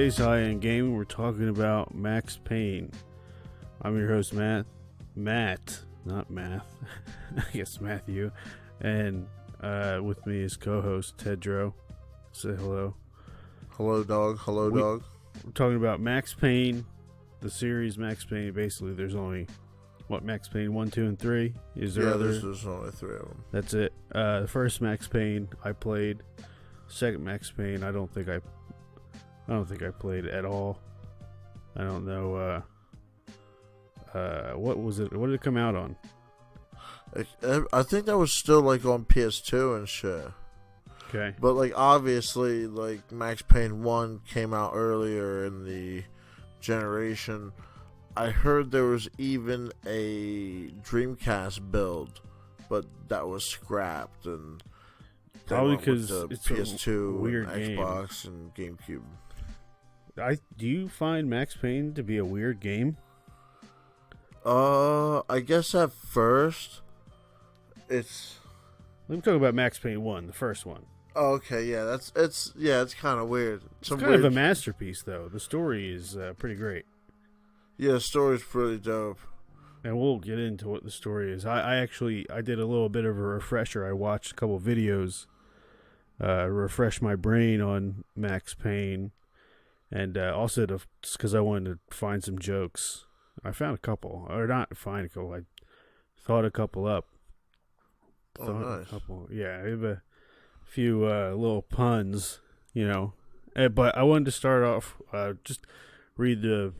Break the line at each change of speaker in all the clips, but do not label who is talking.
today's high-end game, we're talking about Max Payne. I'm your host, Matt, not Math. I guess Matthew. And with me is co-host Tedro. Say hello.
Hello, dog. Dog.
We're talking about Max Payne, the series Max Payne. Basically, there's only, Max Payne 1, 2, and 3? Is there other?
There's only 3 of them.
That's it. The first Max Payne I played. Second Max Payne, I don't think I played at all. I don't know. What was it? What did it come out on?
I think that was still like on PS2 and shit.
Okay.
But like obviously, like Max Payne 1 came out earlier in the generation. I heard there was even a Dreamcast build, but that was scrapped and
probably because it's
PS2,
a weird
and Xbox, and GameCube.
Do you find Max Payne to be a weird game?
I guess at first it's.
Let me talk about Max Payne 1, the first one.
Oh, okay, yeah, it's kind of weird.
It's kind of a masterpiece, though. The story is pretty great.
Yeah, the story's pretty dope.
And we'll get into what the story is. I did a little bit of a refresher. I watched a couple videos, refresh my brain on Max Payne, and also because I wanted to find some jokes. I found a couple, or not find a couple. I thought a couple up.
Nice.
Yeah, I have a few little puns, But I wanted to start off just read the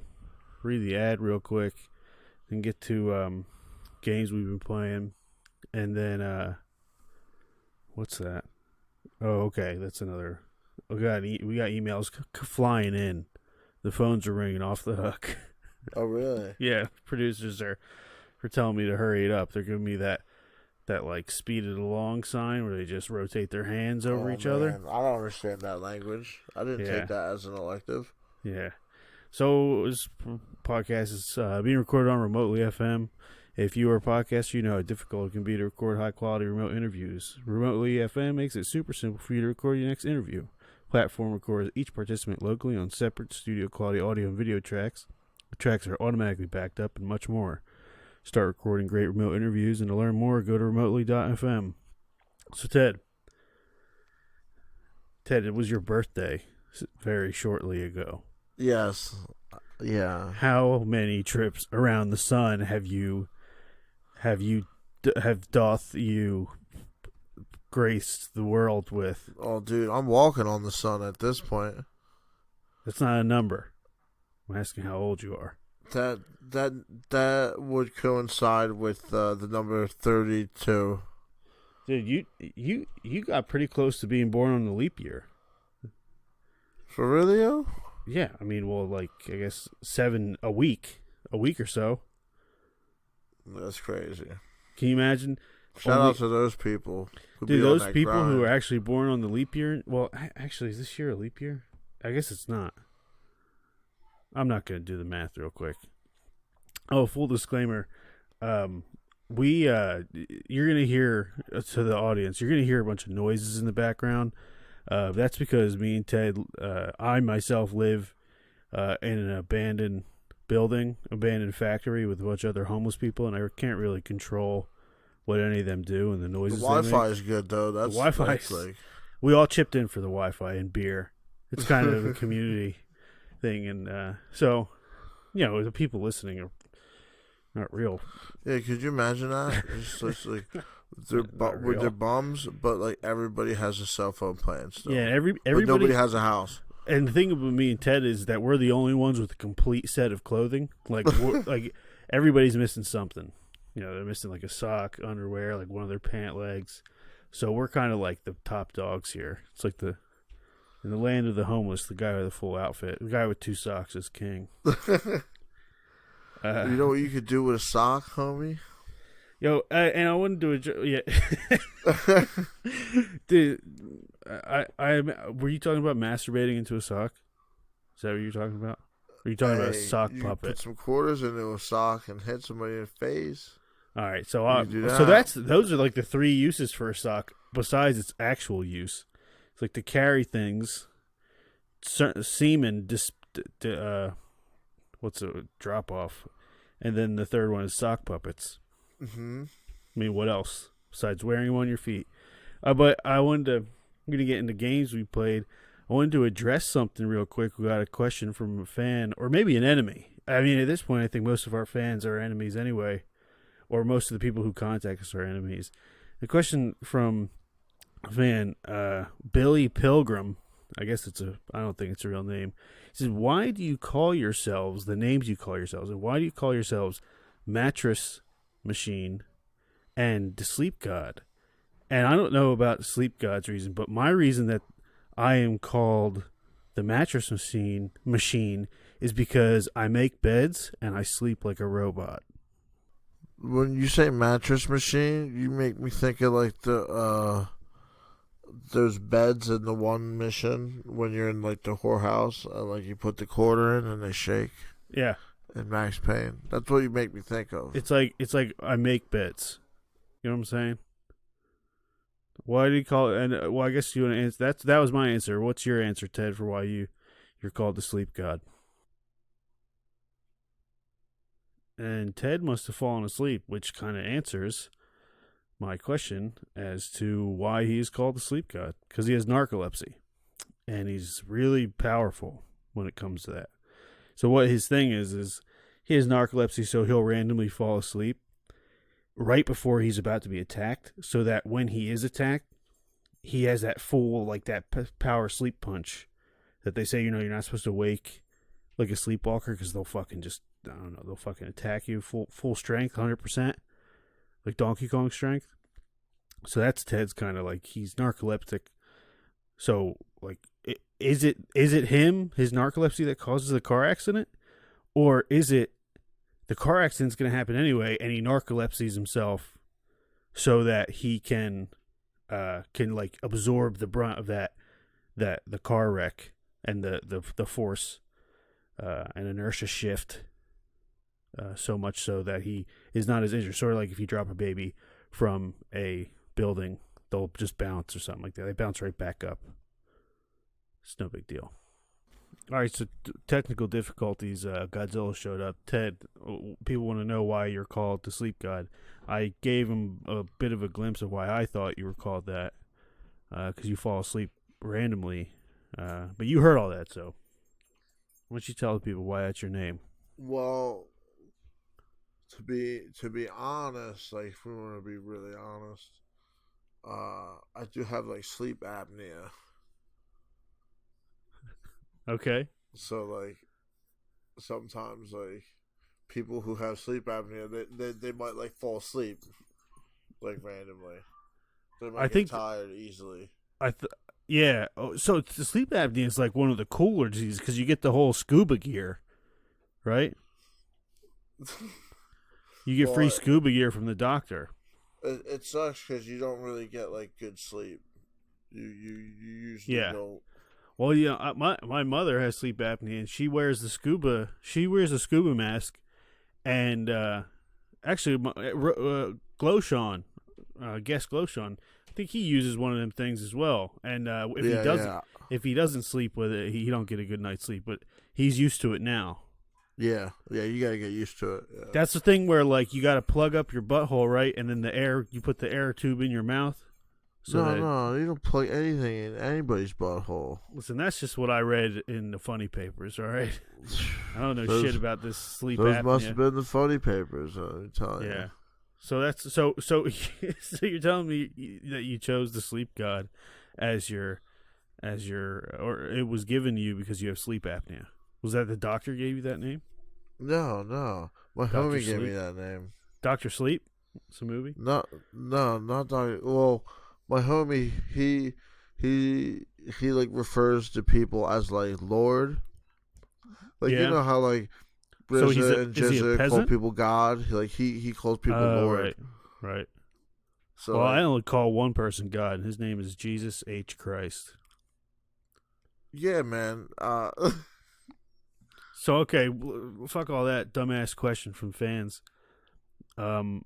ad real quick and get to games we've been playing, and then what's that? Oh, okay, that's another. We got emails flying in. The phones are ringing off the hook.
Oh, really?
Yeah, producers are telling me to hurry it up. They're giving me that like speed it along sign where they just rotate their hands over each other.
I don't understand that language. I didn't take that as an elective.
Yeah. So this podcast is being recorded on Remotely FM. If you are a podcaster, you know how difficult it can be to record high-quality remote interviews. Remotely FM makes it super simple for you to record your next interview. Platform records each participant locally on separate studio-quality audio and video tracks. The tracks are automatically backed up and much more. Start recording great remote interviews, and to learn more, go to remotely.fm. So, Ted, it was your birthday very shortly ago.
Yes. Yeah.
How many trips around the sun doth you graced the world with?
Oh, dude, I'm walking on the sun at this point.
That's not a number. I'm asking how old you are.
That would coincide with the number 32.
Dude, you got pretty close to being born on the leap year.
For real?
Yeah, I mean, I guess 7 a week or so.
That's crazy.
Can you imagine?
Shout out to those people.
Dude, those people who are actually born on the leap year. Well, actually, is this year a leap year? I guess it's not. I'm not going to do the math real quick. Oh, full disclaimer. You're going to hear, to the audience, you're going to hear a bunch of noises in the background. That's because me and Ted, I myself live in an abandoned building, abandoned factory with a bunch of other homeless people, and I can't really control what any of them do and the noises they make.
The Wi-Fi is good, though.
The Wi-Fi, we all chipped in for the Wi-Fi and beer. It's kind of a community thing, and so, the people listening are not real.
Yeah, could you imagine that? It's like with their bums, but like everybody has a cell phone plan still.
Yeah, everybody,
but nobody has a house.
And the thing about me and Ted is that we're the only ones with a complete set of clothing. Like, like everybody's missing something. They're missing like a sock, underwear, like one of their pant legs. So we're kind of like the top dogs here. It's like in the land of the homeless, the guy with the full outfit, the guy with 2 socks is king.
You know what you could do with a sock, homie?
Yo, and I wouldn't do a dude. Were you talking about masturbating into a sock? Is that what you're talking about? Or are you talking about a sock puppet?
Put some quarters into a sock and hit somebody in the face.
All right, so those are like the 3 uses for a sock besides its actual use. It's like to carry things, semen what's a drop off, and then the third one is sock puppets.
Mm-hmm.
I mean, what else besides wearing them on your feet? But I'm gonna get into games we played. I wanted to address something real quick. We got a question from a fan, or maybe an enemy. I mean, at this point, I think most of our fans are enemies anyway, or most of the people who contact us are enemies. The question from a fan, Billy Pilgrim, I guess I don't think it's a real name. He says, why do you call yourselves the names you call yourselves, and why do you call yourselves Mattress Machine and the Sleep God? And I don't know about the Sleep God's reason, but my reason that I am called the Mattress Machine is because I make beds and I sleep like a robot.
When you say mattress machine, you make me think of like those beds in the One Mission when you're in like the whorehouse and like you put the quarter in and they shake.
Yeah.
In Max Payne. That's what you make me think of.
It's like I make beds. You know what I'm saying? Why do you call it? And well, I guess you want to answer. That was my answer. What's your answer, Ted, for why you're called the Sleep God? And Ted must have fallen asleep, which kind of answers my question as to why he is called the Sleep God. Because he has narcolepsy, and he's really powerful when it comes to that. So what his thing is he has narcolepsy, so he'll randomly fall asleep right before he's about to be attacked, so that when he is attacked, he has that full, like that power sleep punch that they say, you're not supposed to wake like a sleepwalker because they'll fucking just, I don't know, they'll fucking attack you full strength, 100%, like Donkey Kong strength. So that's Ted's kind of like, he's narcoleptic. So like, is it him, his narcolepsy, that causes the car accident? Or is it the car accident's going to happen anyway, and he narcolepsies himself so that he can like absorb the brunt of that the car wreck and the force and inertia shift, so much so that he is not as injured. Sort of like if you drop a baby from a building, they'll just bounce or something like that. They bounce right back up. It's no big deal. All right, so technical difficulties. Godzilla showed up. Ted, people want to know why you're called the Sleep God. I gave him a bit of a glimpse of why I thought you were called that, because you fall asleep randomly. But you heard all that, so why don't you tell the people why that's your name?
Well, to be honest, like if we want to be really honest, I do have like sleep apnea.
Okay.
So like sometimes like people who have sleep apnea, they might like fall asleep like randomly. They might get tired easily.
Yeah. Oh, so the sleep apnea is like one of the cooler diseases because you get the whole scuba gear, right? You get free scuba gear from the doctor.
It sucks because you don't really get like good sleep. You usually don't.
Well, yeah, my mother has sleep apnea, and she wears a scuba mask, and actually, Glowshon, guest Glowshon, I think he uses one of them things as well. And if he doesn't sleep with it, he don't get a good night's sleep. But he's used to it now.
Yeah, you gotta get used to it. Yeah.
That's the thing where like you gotta plug up your butthole, right, and then you put the air tube in your mouth.
No, you don't plug anything in anybody's butthole.
Listen, that's just what I read in the funny papers, all right? I don't know shit about this sleep apnea.
Those must have been the funny papers, I'm telling you.
Yeah. So that's so you're telling me that you chose the Sleep God as your or it was given to you because you have sleep apnea. Was that the doctor gave you that name?
No. My homie gave me that name.
Dr. Sleep? It's a movie?
No, not Dr. Well, my homie, he like refers to people as like Lord. Like you know how like Brizza and Jizza call people God. He calls people Lord.
Right.
So
I only call one person God, and his name is Jesus H. Christ.
Yeah, man.
So okay, fuck all that dumbass question from fans. I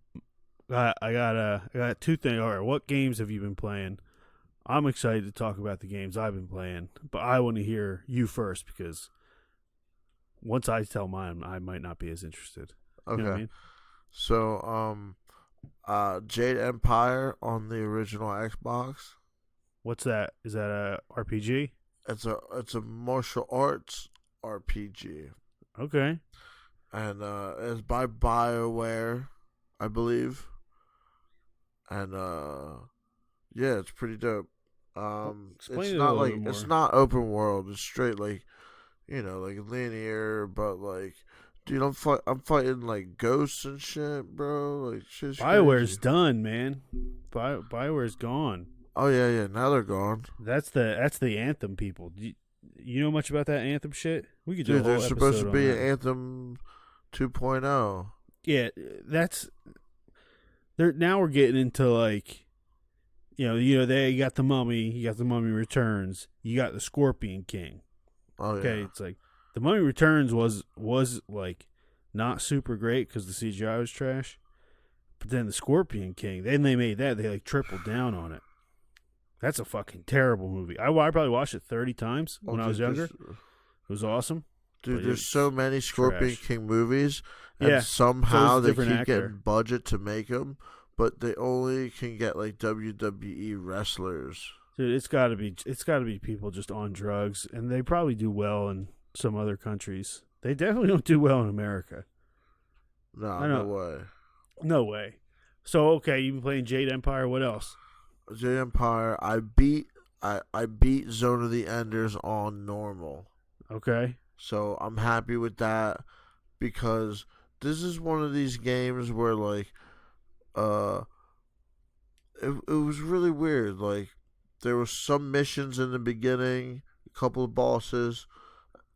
got two things. All right, what games have you been playing? I'm excited to talk about the games I've been playing, but I want to hear you first because once I tell mine, I might not be as interested. You know what I
Okay.
mean?
So, Jade Empire on the original Xbox.
What's that? Is that a RPG?
It's a martial arts RPG,
Okay.
and it's by BioWare, I believe. And yeah, it's pretty dope.
Explain it a little bit
It's
more.
not open world. It's straight like like linear, but like, dude, I'm fighting like ghosts and shit, bro. Like shit's
BioWare's
crazy.
done, man. BioWare's gone.
Oh yeah, yeah. Now they're gone,
That's the Anthem people. You know much about that Anthem shit? We could do a
dude. There's
whole
supposed to
episode on
be an
that.
Anthem 2.0.
Yeah, that's there. Now we're getting into like, they you got the Mummy, you got the Mummy Returns, you got the Scorpion King.
Oh
Okay,
yeah.
it's like the Mummy Returns was like not super great because the CGI was trash. But then the Scorpion King, then they made that, they like tripled down on it. That's a fucking terrible movie. I probably watched it 30 times
Oh,
when I was
dude,
younger. It was awesome. But
there's so
it's
many Scorpion
trash.
King movies, and
Yeah.
somehow
So it's a
they
different
keep
actor.
getting budget to make them, but they only can get like WWE wrestlers.
Dude, it's gotta be people just on drugs, and they probably do well in some other countries. They definitely don't do well in America.
No,
I
no
know.
way.
No way. So okay, you've been playing Jade Empire. What else?
J Empire, I beat Zone of the Enders on normal.
Okay.
So I'm happy with that because this is one of these games where like uh it was really weird. Like there was some missions in the beginning, a couple of bosses,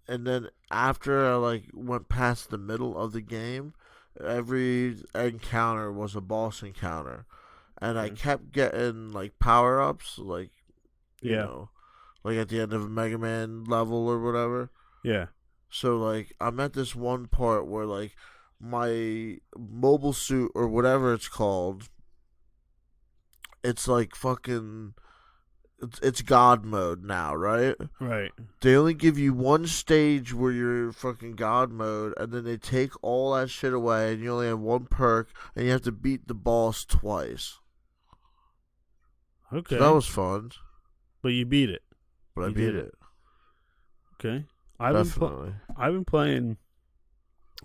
and then after I like went past the middle of the game, every encounter was a boss encounter. And I
Okay.
kept getting like power ups, like you
Yeah.
know, like at the end of a Mega Man level or whatever.
Yeah.
So like I'm at this one part where like my mobile suit or whatever it's called, it's like fucking it's God mode now, right?
Right.
They only give you one stage where you're fucking God mode, and then they take all that shit away, and you only have one perk, and you have to beat the boss twice. So that
Okay.
was fun,
But you beat it.
but I
You
beat
did it.
it.
Okay.
Definitely.
I've been playing.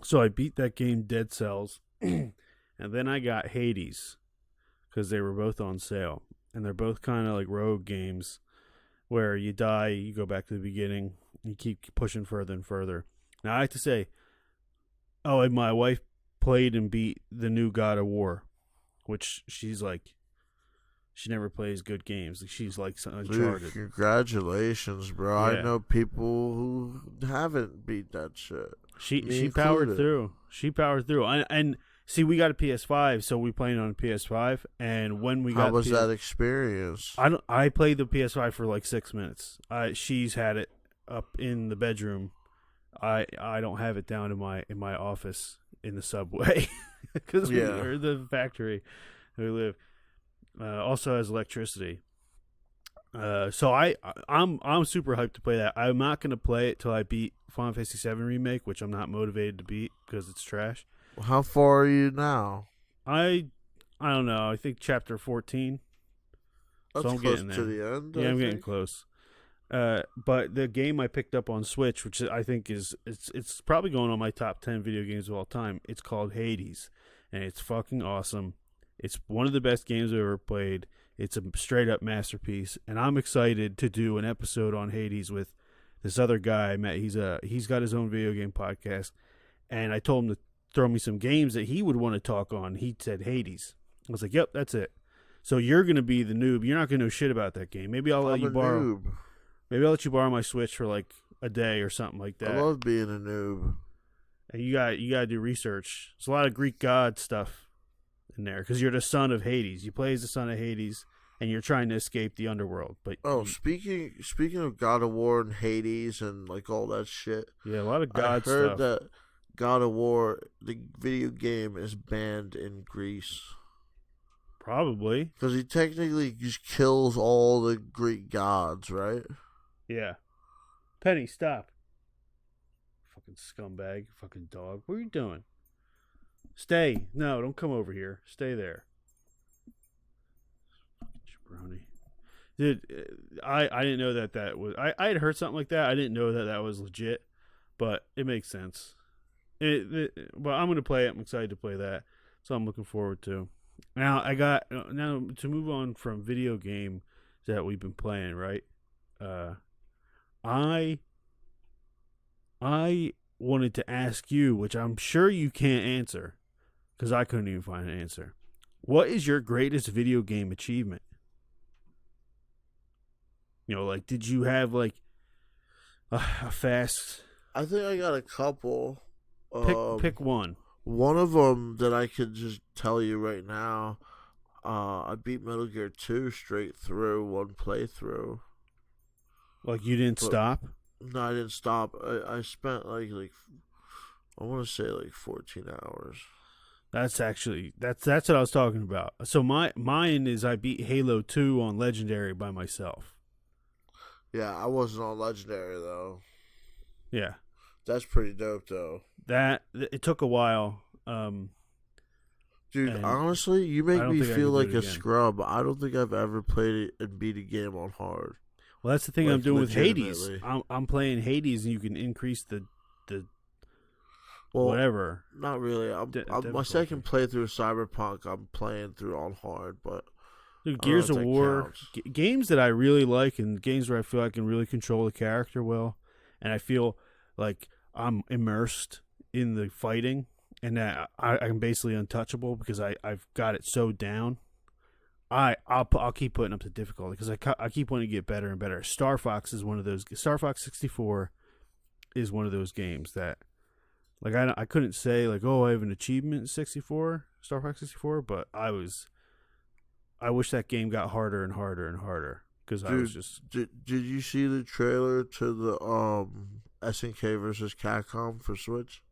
So I beat that game Dead Cells, and then I got Hades because they were both on sale, and they're both kind of like rogue games where you die, you go back to the beginning, you keep pushing further and further. Now I have to say, oh, and my wife played and beat the new God of War, which she's like, she never plays good games. She's like some
Dude,
Uncharted.
congratulations, bro. I
Yeah.
know people who haven't beat that shit.
She
Me
she powered
included.
through. She powered through. And see, we got a PS5, so we played on a PS5. And when we
How
got
was
PS-
that experience?
I played the PS5 for like 6 minutes. She's had it up in the bedroom. I don't have it down in my office in the subway because
Yeah.
or the factory we live. Also has electricity. So I'm super hyped to play that. I'm not gonna play it till I beat Final Fantasy VII Remake, which I'm not motivated to beat because it's trash.
How far are you now?
I don't know. I think chapter 14.
That's
So I'm
close
getting
to
there.
the end.
Yeah,
I
I'm getting
think.
close. But the game I picked up on Switch, which I think it's probably going on my top 10 video games of all time. It's called Hades, and it's fucking awesome. It's one of the best games I've ever played. It's a straight up masterpiece, and I'm excited to do an episode on Hades with this other guy I met. He's got his own video game podcast, and I told him to throw me some games that he would want to talk on. He said Hades. I was like, "Yep, that's it." So you're gonna be the noob. You're not gonna know shit about that game. Maybe I'll let
I'm
you
a
borrow.
noob.
Maybe I'll let you borrow my Switch for like a day or something like
I
that.
love being a noob.
And you got to do research. There's a lot of Greek god stuff in there because you're the son of Hades. You play as the son of Hades, and you're trying to escape the underworld. But
Oh, speaking of God of War and Hades and like all that shit,
yeah, a lot of
I
god
heard
stuff.
that God of War, the video game, is banned in Greece.
Probably.
Because he technically just kills all the Greek gods, right?
Yeah. Penny, stop. Fucking scumbag. Fucking dog. What are you doing? Stay. No, don't come over here. Stay there. Jabroni. Dude, I didn't know that was... I had heard something like that. I didn't know that was legit. But it makes sense. But I'm going to play it. I'm excited to play that. So I'm looking forward to. Now to move on from video game that we've been playing, right? I wanted to ask you, which I'm sure you can't answer, because I couldn't even find an answer. What is your greatest video game achievement? Like, did you have like a fast?
I think I got a couple.
Pick one.
One of them that I could just tell you right now, I beat Metal Gear 2 straight through, one playthrough.
Like, you didn't stop?
No, I didn't stop. I spent like I want to say like 14 hours.
That's what I was talking about. So mine is I beat Halo 2 on Legendary by myself.
Yeah, I wasn't on Legendary though.
Yeah.
That's pretty dope though.
It took a while.
Dude, honestly, you make me feel like a
again.
scrub. I don't think I've ever played it and beat a game on hard.
Well, that's the thing I'm doing with Hades. I'm playing Hades, and you can increase the whatever.
Not really. My second playthrough of Cyberpunk, I'm playing through on hard, but
dude, Gears of War games that I really like, and games where I feel I can really control the character well, and I feel like I'm immersed in the fighting, and that I'm basically untouchable because I've got it so down. I'll keep putting up the difficulty because I keep wanting to get better and better. Star Fox is one of those. Star Fox 64 is one of those games that, like, I couldn't say like, oh, I have an achievement in 64, Star Fox 64, but I wish that game got harder and harder and harder because I was just.
Did you see the trailer to the SNK versus Capcom for Switch?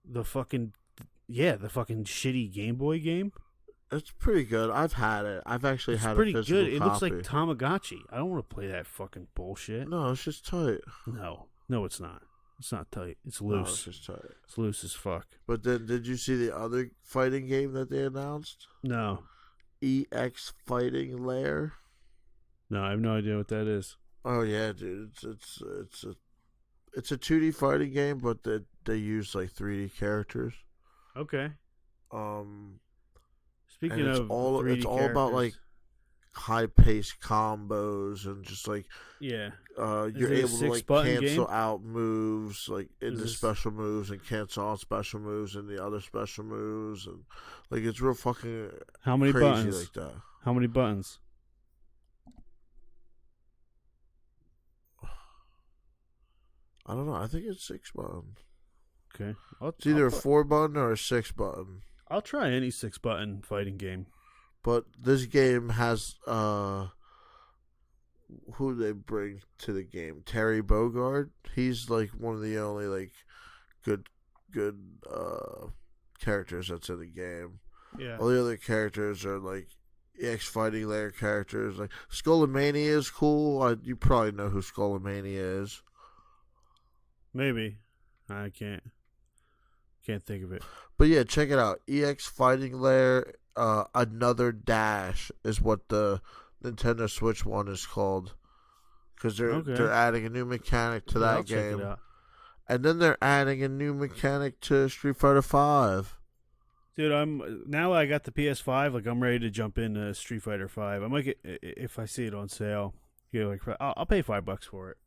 The fucking shitty Game Boy game.
It's pretty good. I've had it. I've actually had a physical copy. It's pretty good.
It looks like Tamagotchi. I don't want to play that fucking bullshit.
No, it's just tight.
No, it's not. It's not tight. It's loose.
No, it's just tight.
It's loose as fuck.
But then, did you see the other fighting game that they announced?
No.
EX Fighting Lair.
No, I have no idea what that is.
Oh yeah, dude. It's a 2D fighting game, but they use like 3D characters.
Okay.
Speaking of, it's all about like high-paced combos and just like
you're
able to like cancel
game?
out moves like into special moves and cancel out special moves and the other special moves, and like it's real fucking
how many
crazy
buttons
like that.
How many buttons?
I don't know. I think it's 6 buttons.
Okay,
it's either a 4 button or a 6 button.
I'll try any 6 button fighting game.
But this game has who do they bring to the game? Terry Bogard. He's like one of the only like good characters that's in the game.
Yeah.
All the other characters are like EX Fighting Lair characters. Like Skullomania is cool. You probably know who Skullomania is.
Maybe. I can't think of it.
But yeah, check it out. EX Fighting Lair, Another Dash is what the Nintendo Switch one is called. Because they're adding a new mechanic to that game. Check it out. And then they're adding a new mechanic to Street Fighter V.
Dude, now I got the PS5. Like I'm ready to jump into Street Fighter V. I might get, if I see it on sale. I'll pay $5 for it.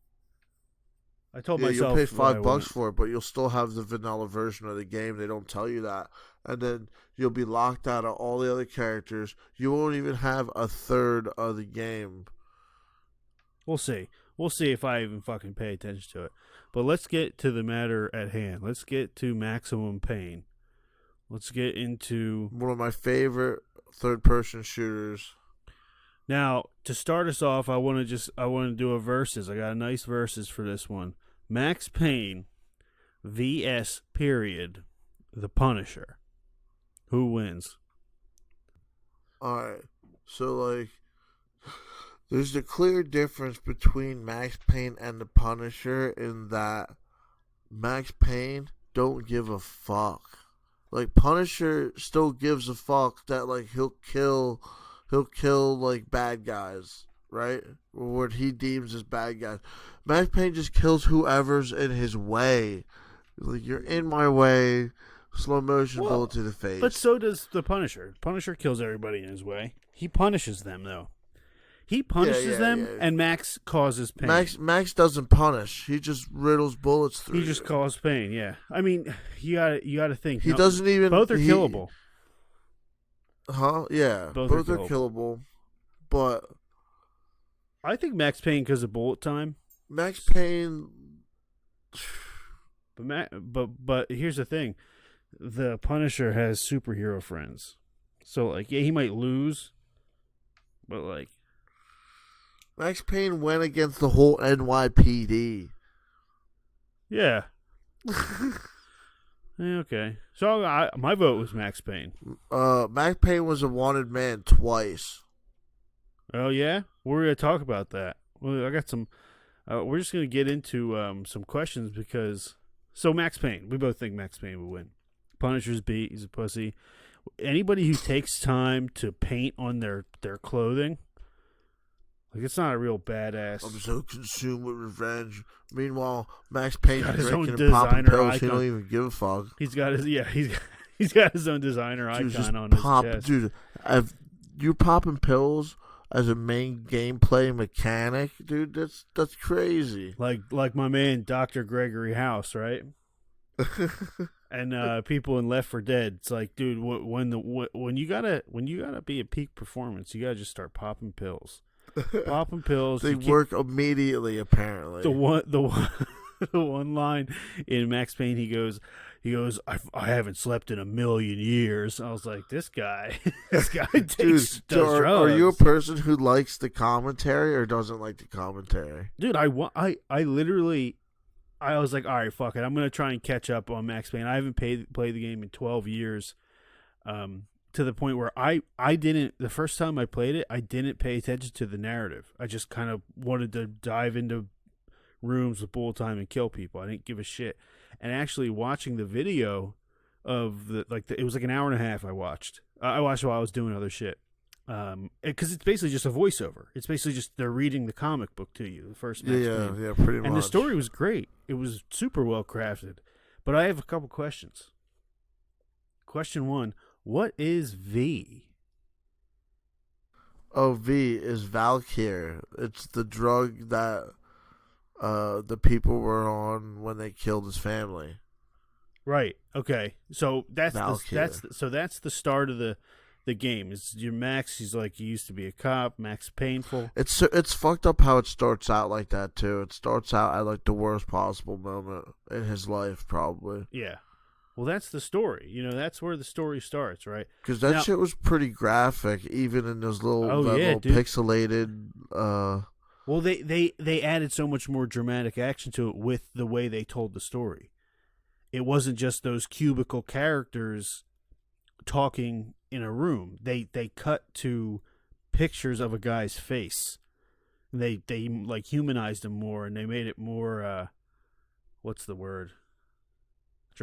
I told myself
you'll pay $5 for it, but you'll still have the vanilla version of the game. They don't tell you that, and then you'll be locked out of all the other characters. You won't even have a third of the game.
We'll see. We'll see if I even fucking pay attention to it. But let's get to the matter at hand. Let's get to Maximum Pain. Let's get into
one of my favorite third-person shooters.
Now, to start us off, I want to do a versus. I got a nice versus for this one. Max Payne vs. The Punisher. Who wins?
Alright. So, like, there's a clear difference between Max Payne and the Punisher in that Max Payne don't give a fuck. Like, Punisher still gives a fuck that, like, he'll kill like bad guys, right? Or what he deems as bad guys. Max Payne just kills whoever's in his way. Like, you're in my way. Slow motion bullet to the face.
But so does the Punisher. Punisher kills everybody in his way. He punishes them, though. He punishes them, and Max causes pain.
Max doesn't punish. He just riddles bullets through.
He just causes pain. Yeah, I mean, you got to think.
He doesn't even.
Both are killable.
Huh? Yeah, both are killable. But
I think Max Payne because of bullet time.
Max Payne.
But here's the thing: the Punisher has superhero friends, so like, yeah, he might lose, but like.
Max Payne went against the whole NYPD.
Yeah. Okay. So my vote was Max Payne.
Max Payne was a wanted man twice.
Oh yeah, we're gonna talk about that. Well, I got some. We're just gonna get into some questions because. So Max Payne, we both think Max Payne would win. Punisher's beat. He's a pussy. Anybody who takes time to paint on their clothing. Like, it's not a real badass.
I'm so consumed with revenge. Meanwhile, Max Payne's drinking and
designer
popping pills.
icon.
He don't even give a fuck.
He's got his he's got his own designer icon on his chest.
Dude, if you're popping pills as a main gameplay mechanic, dude, that's crazy.
Like my man Dr. Gregory House, right? And people in Left 4 Dead. It's like, dude, when you gotta be at peak performance, you gotta just start popping pills. Popping pills.
They work immediately, apparently.
The one line in Max Payne, he goes, I haven't slept in 1,000,000 years. I was like, this guy does drugs.
Are you a person who likes the commentary or doesn't like the commentary?
Dude, I literally, I was like, all right, fuck it. I'm gonna try and catch up on Max Payne. I haven't played the game in 12 years. To the point where I didn't, the first time I played it, I didn't pay attention to the narrative. I just kind of wanted to dive into rooms with bullet time and kill people. I didn't give a shit. And actually watching the video of it was like an hour and a half I watched. I watched while I was doing other shit. Because it's basically just a voiceover. It's basically just they're reading the comic book to you, the first Max Payne.
Yeah, pretty much.
And the story was great. It was super well crafted. But I have a couple questions. Question 1. What is V?
Oh, V is Valkyr. It's the drug that the people were on when they killed his family.
Right. Okay. So that's
Valkyr.
that's the start of the game. Is your Max? He's like, he used to be a cop. Max Painful.
It's fucked up how it starts out like that too. It starts out at like the worst possible moment in his life, probably.
Yeah. Well, that's the story. You know, that's where the story starts, right?
Because that shit was pretty graphic, even in those little pixelated.
Well, they added so much more dramatic action to it with the way they told the story. It wasn't just those cubicle characters talking in a room. They cut to pictures of a guy's face. They like humanized him more, and they made it more. What's the word?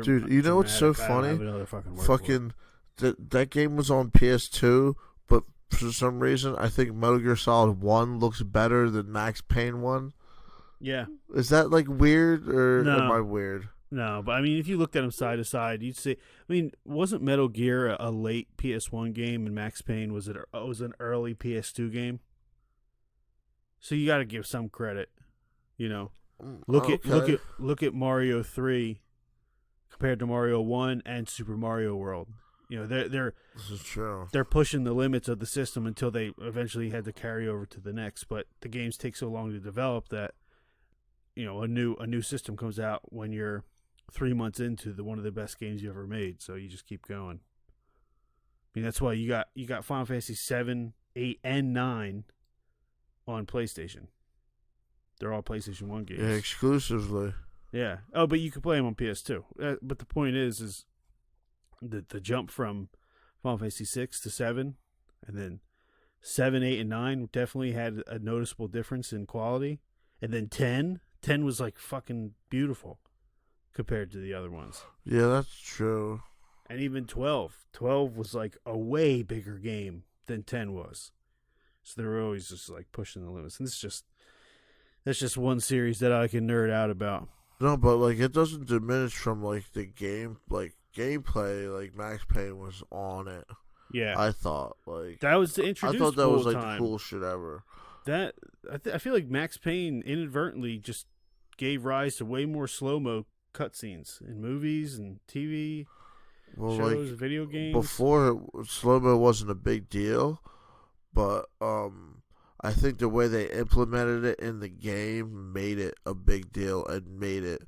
Dude, you know what's so funny? That game was on PS2, but for some reason, I think Metal Gear Solid 1 looks better than Max Payne 1.
Yeah.
Is that like weird, or am I weird?
No, but I mean, if you looked at them side to side, you'd see. I mean, wasn't Metal Gear a late PS1 game, and Max Payne was an early PS2 game? So you got to give some credit, you know. Look at Mario 3 compared to Mario 1 and Super Mario World. You know,
this is true.
They're pushing the limits of the system until they eventually had to carry over to the next. But the games take so long to develop that, you know, a new system comes out when you're 3 months into one of the best games you ever made. So you just keep going. I mean, that's why you got Final Fantasy 7, 8, and 9 on PlayStation. They're all PlayStation 1 games.
Yeah, exclusively.
Yeah. Oh, but you can play them on PS2. But the point is the jump from Final Fantasy 6 to 7, And then 7, 8, and 9 definitely had a noticeable difference in quality. And then 10 was like fucking beautiful compared to the other ones.
Yeah, that's true.
And even 12 was like a way bigger game than 10 was. So they were always just like pushing the limits. And that's just one series that I can nerd out about.
No, but like it doesn't diminish from like the gameplay. Like Max Payne was on it.
Yeah,
I thought like
that was to introduce.
I thought that was like
time.
the coolest shit ever.
That I feel like Max Payne inadvertently just gave rise to way more slow mo cutscenes in movies and TV shows, like, video games.
Before, slow mo wasn't a big deal, but I think the way they implemented it in the game made it a big deal and made it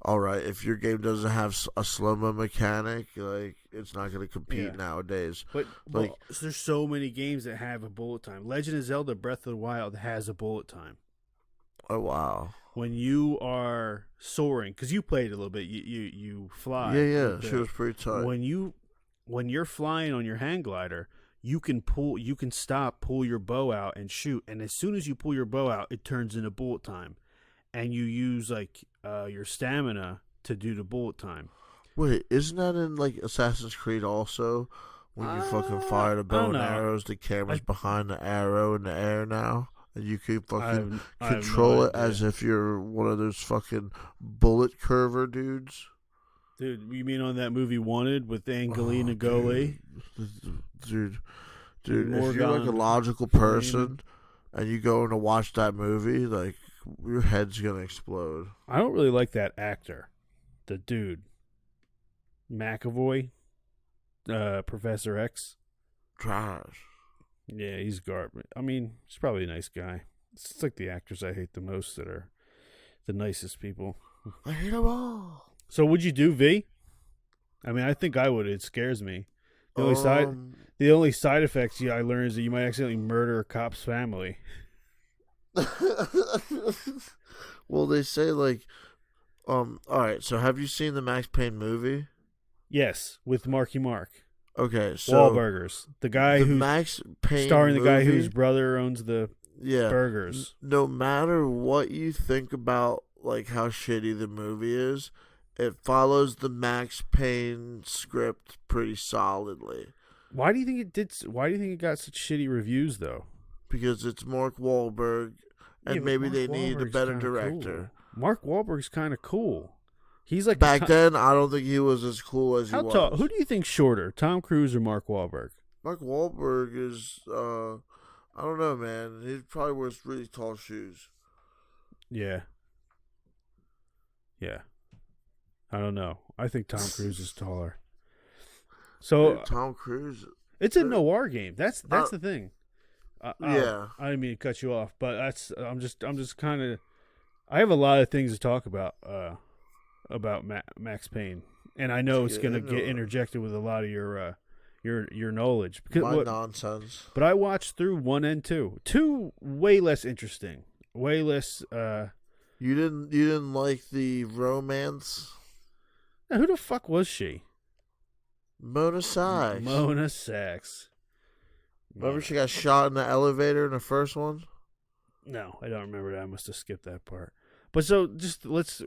all right. If your game doesn't have a slow mo mechanic, like it's not going to compete nowadays.
But like, there's so many games that have a bullet time. Legend of Zelda: Breath of the Wild has a bullet time.
Oh wow!
When you are soaring, because you played a little bit, you fly.
Yeah, she was pretty tight.
When you're flying on your hang glider, you can pull your bow out and shoot, and as soon as you pull your bow out, it turns into bullet time, and you use like your stamina to do the bullet time.
Wait, isn't that in like Assassin's Creed also? When you fucking fire the bow and arrows, the camera's behind the arrow in the air now, and you can fucking control it as if you're one of those fucking bullet curver dudes.
Dude, you mean on that movie Wanted with Angelina Jolie?
Dude, if you're like a logical person and you go in to watch that movie, like your head's gonna explode.
I don't really like that actor, the dude, McAvoy, Professor X.
Trash.
Yeah, he's garbage. I mean, he's probably a nice guy. It's like the actors I hate the most that are the nicest people.
I hate them all.
So would you do V? I mean, I think I would. It scares me. The only side effects I learned is that you might accidentally murder a cop's family.
Well, they say like, all right. So, have you seen the Max Payne movie?
Yes, with Marky Mark.
Okay, so
Wahlburgers, the guy who's
Max Payne
starring
movie,
the guy whose brother owns the burgers.
No matter what you think about like how shitty the movie is, it follows the Max Payne script pretty solidly.
Why do you think it did? Why do you think it got such shitty reviews though?
Because it's Mark Wahlberg, and maybe they need a better director.
Cool. Mark Wahlberg's kind of cool. He's like
back then. I don't think he was as cool as he was.
Tall? Who do you think's shorter, Tom Cruise or Mark Wahlberg?
Mark Wahlberg is. I don't know, man. He probably wears really tall shoes.
Yeah. I don't know. I think Tom Cruise is taller. So
dude, Tom Cruise.
It's a noir game. That's the thing.
Yeah.
I didn't mean to cut you off, but I'm just kind of. I have a lot of things to talk about Max Payne, and I know it's going to get interjected with a lot of your knowledge.
Because nonsense.
But I watched through 1 and 2. 2 way less interesting. Way less.
You didn't like the romance?
Now, who the fuck was she?
Mona Sachs.
Mona Sachs.
Remember she got shot in the elevator in the first one?
No, I don't remember that. I must have skipped that part. But so just let's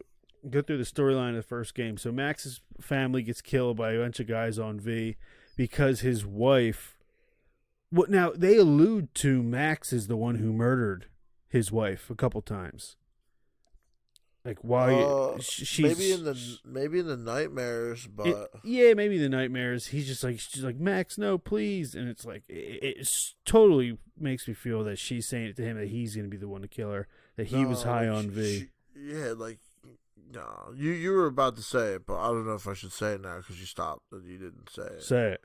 go through the storyline of the first game. So Max's family gets killed by a bunch of guys on V because his wife. Well, now they allude to Max is the one who murdered his wife a couple times. Like why?
Maybe in the nightmares, but
maybe the nightmares. She's like Max, no, please, and it's like it totally makes me feel that she's saying it to him that he's going to be the one to kill her. That he was high on V.
No, you were about to say it, but I don't know if I should say it now because you stopped and you didn't say it.
Say it.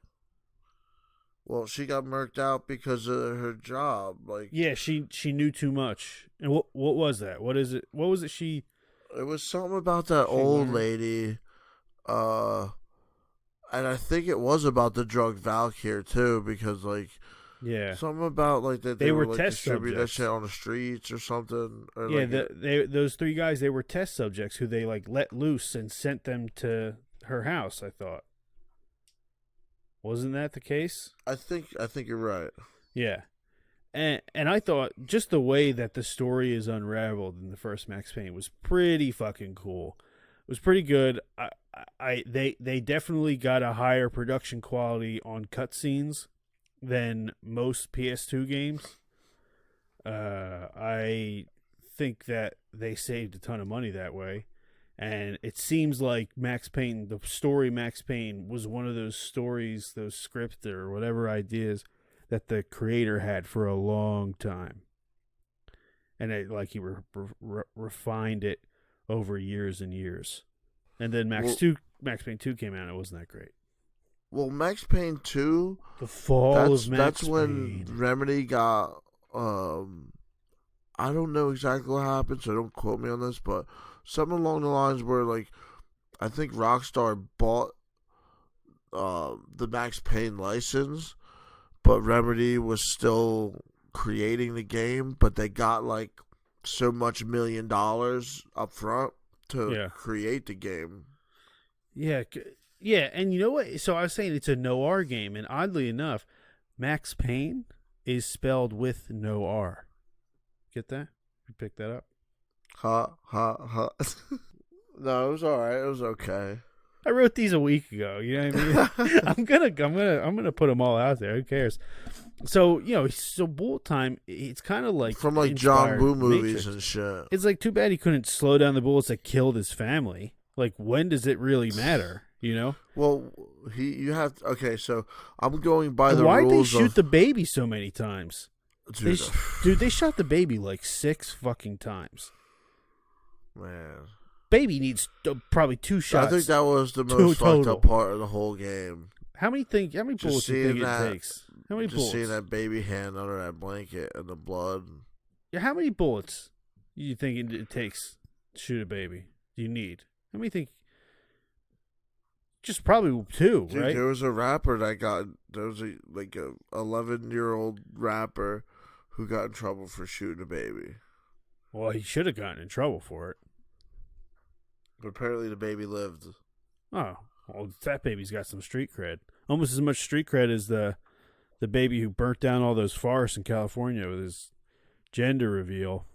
Well, she got murked out because of her job. Like,
yeah, she knew too much. And what was that? What is it? What was it?
It was something about that old lady, and I think it was about the drug Valkyr too, because like,
yeah,
something about like that
they were
like,
test subjects.
That shit on the streets or something. Or,
yeah, those 3 guys, they were test subjects who they like let loose and sent them to her house. I thought. Wasn't that the case?
I think you're right.
Yeah. And I thought just the way that the story is unraveled in the first Max Payne was pretty fucking cool. It was pretty good. They definitely got a higher production quality on cutscenes than most PS2 games. I think that they saved a ton of money that way. And it seems like Max Payne, the story Max Payne, was one of those stories, those scripts or whatever ideas that the creator had for a long time. And he refined it over years and years. And then Max Payne 2 came out and it wasn't that great.
Well, Max Payne 2,
the fall of Max
that's
Payne.
When Remedy got I don't know exactly what happened, so don't quote me on this, but something along the lines where, like, I think Rockstar bought the Max Payne license, but Remedy was still creating the game, but they got, like, so much $1 million up front to create the game.
Yeah, and you know what? So I was saying it's a no-R game, and oddly enough, Max Payne is spelled with no R. Get that? You pick that up?
Ha, ha, ha. No, it was alright. It was okay.
I wrote these a week ago. You know what I mean? I'm gonna put them all out there. Who cares? So Bullet Time. It's kind of like
from like John Woo movies and shit.
It's like too bad he couldn't slow down the bullets that killed his family. Like, when does it really matter? You know?
Well, okay. So I'm going by the
Why'd
rules.
Why'd they shoot the baby so many times?
Dude,
they shot the baby like 6 fucking times.
Man.
Baby needs probably 2 shots.
I think that was the most fucked up part of the whole game.
How many bullets do you think it takes? How many bullets?
Just seeing that baby hand under that blanket and the blood.
Yeah, how many bullets do you think it takes to shoot a baby? Do you need? How many think? Just probably 2,
Dude,
right?
There was a rapper there was a 11-year-old rapper who got in trouble for shooting a baby.
Well, he should have gotten in trouble for it.
But apparently the baby lived.
Oh, well, that baby's got some street cred. Almost as much street cred as the baby who burnt down all those forests in California with his gender reveal.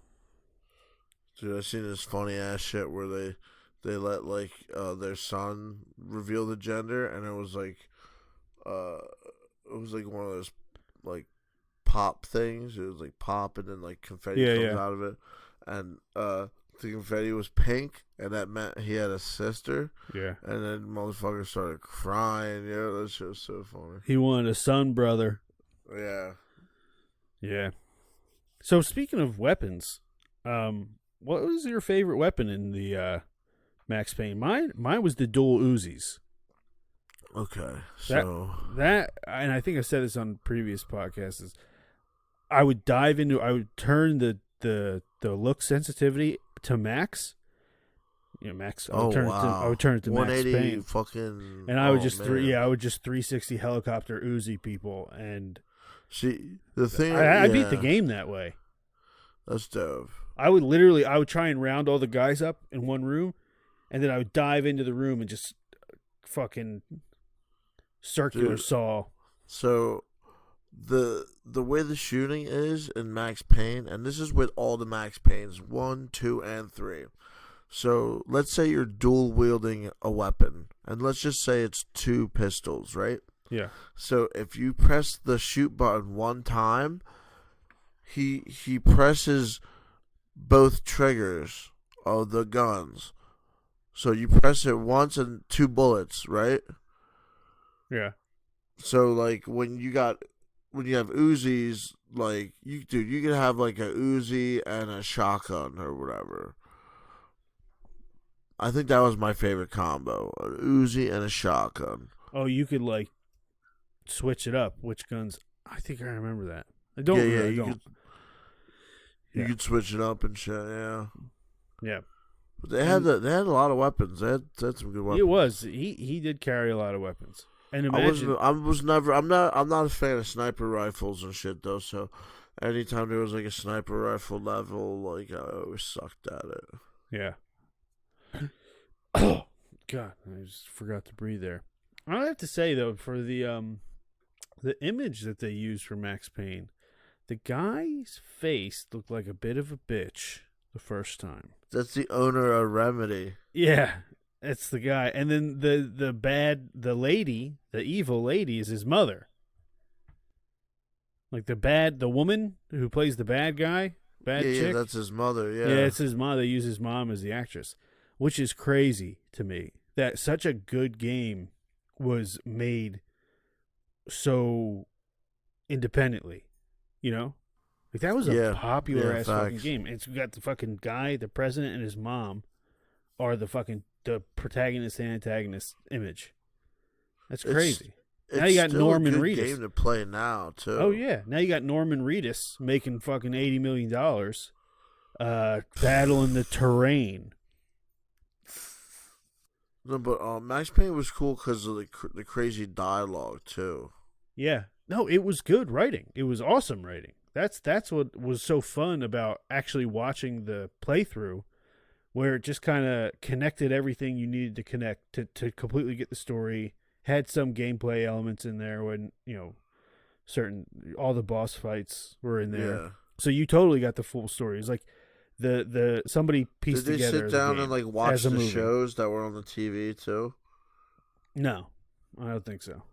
Dude, I seen this funny ass shit where they let their son reveal the gender, and it was like one of those like pop things. It was like pop, and then like confetti comes out of it, and the confetti was pink, and that meant he had a sister.
Yeah,
and then motherfucker started crying. Yeah, that shit was so funny.
He wanted a son, brother. Yeah. So speaking of weapons, what was your favorite weapon in the Max Payne? Mine was the dual Uzis.
Okay, so
that and I think I said this on previous podcasts. Is I would turn the look sensitivity to max. Max. I would turn it to Max Payne.
Fucking.
And I would I would just 360 helicopter Uzi people, and
see the thing.
I beat the game that way.
That's dope.
I would try and round all the guys up in one room, and then I would dive into the room and just fucking circular saw.
So the way the shooting is in Max Payne, and this is with all the Max Paynes 1, 2, and 3. So let's say you're dual wielding a weapon, and let's just say it's 2 pistols, right?
Yeah.
So if you press the shoot button one time, he presses both triggers of the guns. So you press it once and 2 bullets, right?
Yeah.
So like when you have Uzis, like you can have like a Uzi and a shotgun or whatever. I think that was my favorite combo: an Uzi and a shotgun.
Oh, you could like switch it up. Which guns? I think I remember that. I don't.
You could switch it up and shit. Yeah.
Yeah.
But they had a lot of weapons. They had some good weapons.
It was he did carry a lot of weapons. And imagine,
I'm not a fan of sniper rifles and shit though. So anytime there was like a sniper rifle level, like I always sucked at it.
Yeah. Oh God, I just forgot to breathe there. I have to say though, for the image that they used for Max Payne, the guy's face looked like a bit of a bitch the first time.
That's the owner of Remedy.
Yeah, it's the guy, and then the lady, the evil lady, is his mother. Like the woman who plays the bad guy, chick.
Yeah, that's his mother. Yeah,
Yeah, it's his mom. They use his mom as the actress, which is crazy to me. That such a good game was made so independently, you know? Like that was a popular ass fucking game. It's got the fucking guy, the president, and his mom are the protagonist and antagonist image. That's crazy. Now you got Norman Reedus.
Game to play now too.
Oh yeah, now you got Norman Reedus making fucking $80 million, battling the terrain.
No, but Max Payne was cool because of the crazy dialogue too.
Yeah, no, it was good writing. It was awesome writing. That's what was so fun about actually watching the playthrough, where it just kind of connected everything you needed to connect to completely get the story. Had some gameplay elements in there when, all the boss fights were in there. Yeah. So you totally got the full story. It's like somebody pieced together.
Did they sit down and like watch the shows that were on the TV too?
No, I don't think so.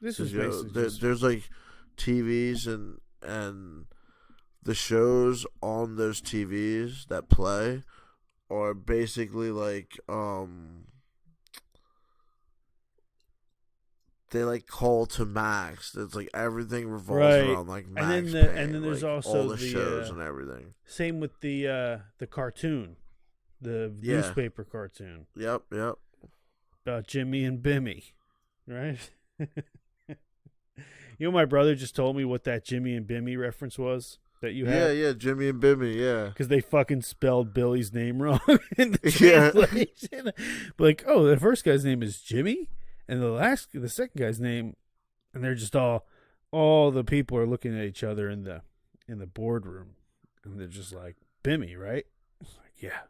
This is
there's like TVs and the shows on those TVs that play are basically like they like call to Max. It's like everything revolves around like Max Payne,
and then there's also
all the shows and everything.
Same with the cartoon, the newspaper cartoon.
Yep.
About Jimmy and Bimmy, right? My brother just told me what that Jimmy and Bimmy reference was that you had.
Yeah, Jimmy and Bimmy, yeah.
Because they fucking spelled Billy's name wrong in the translation. But like, oh, the first guy's name is Jimmy, and the second guy's name, and they're just all the people are looking at each other in the boardroom, and they're just like, Bimmy, right? Like, yeah,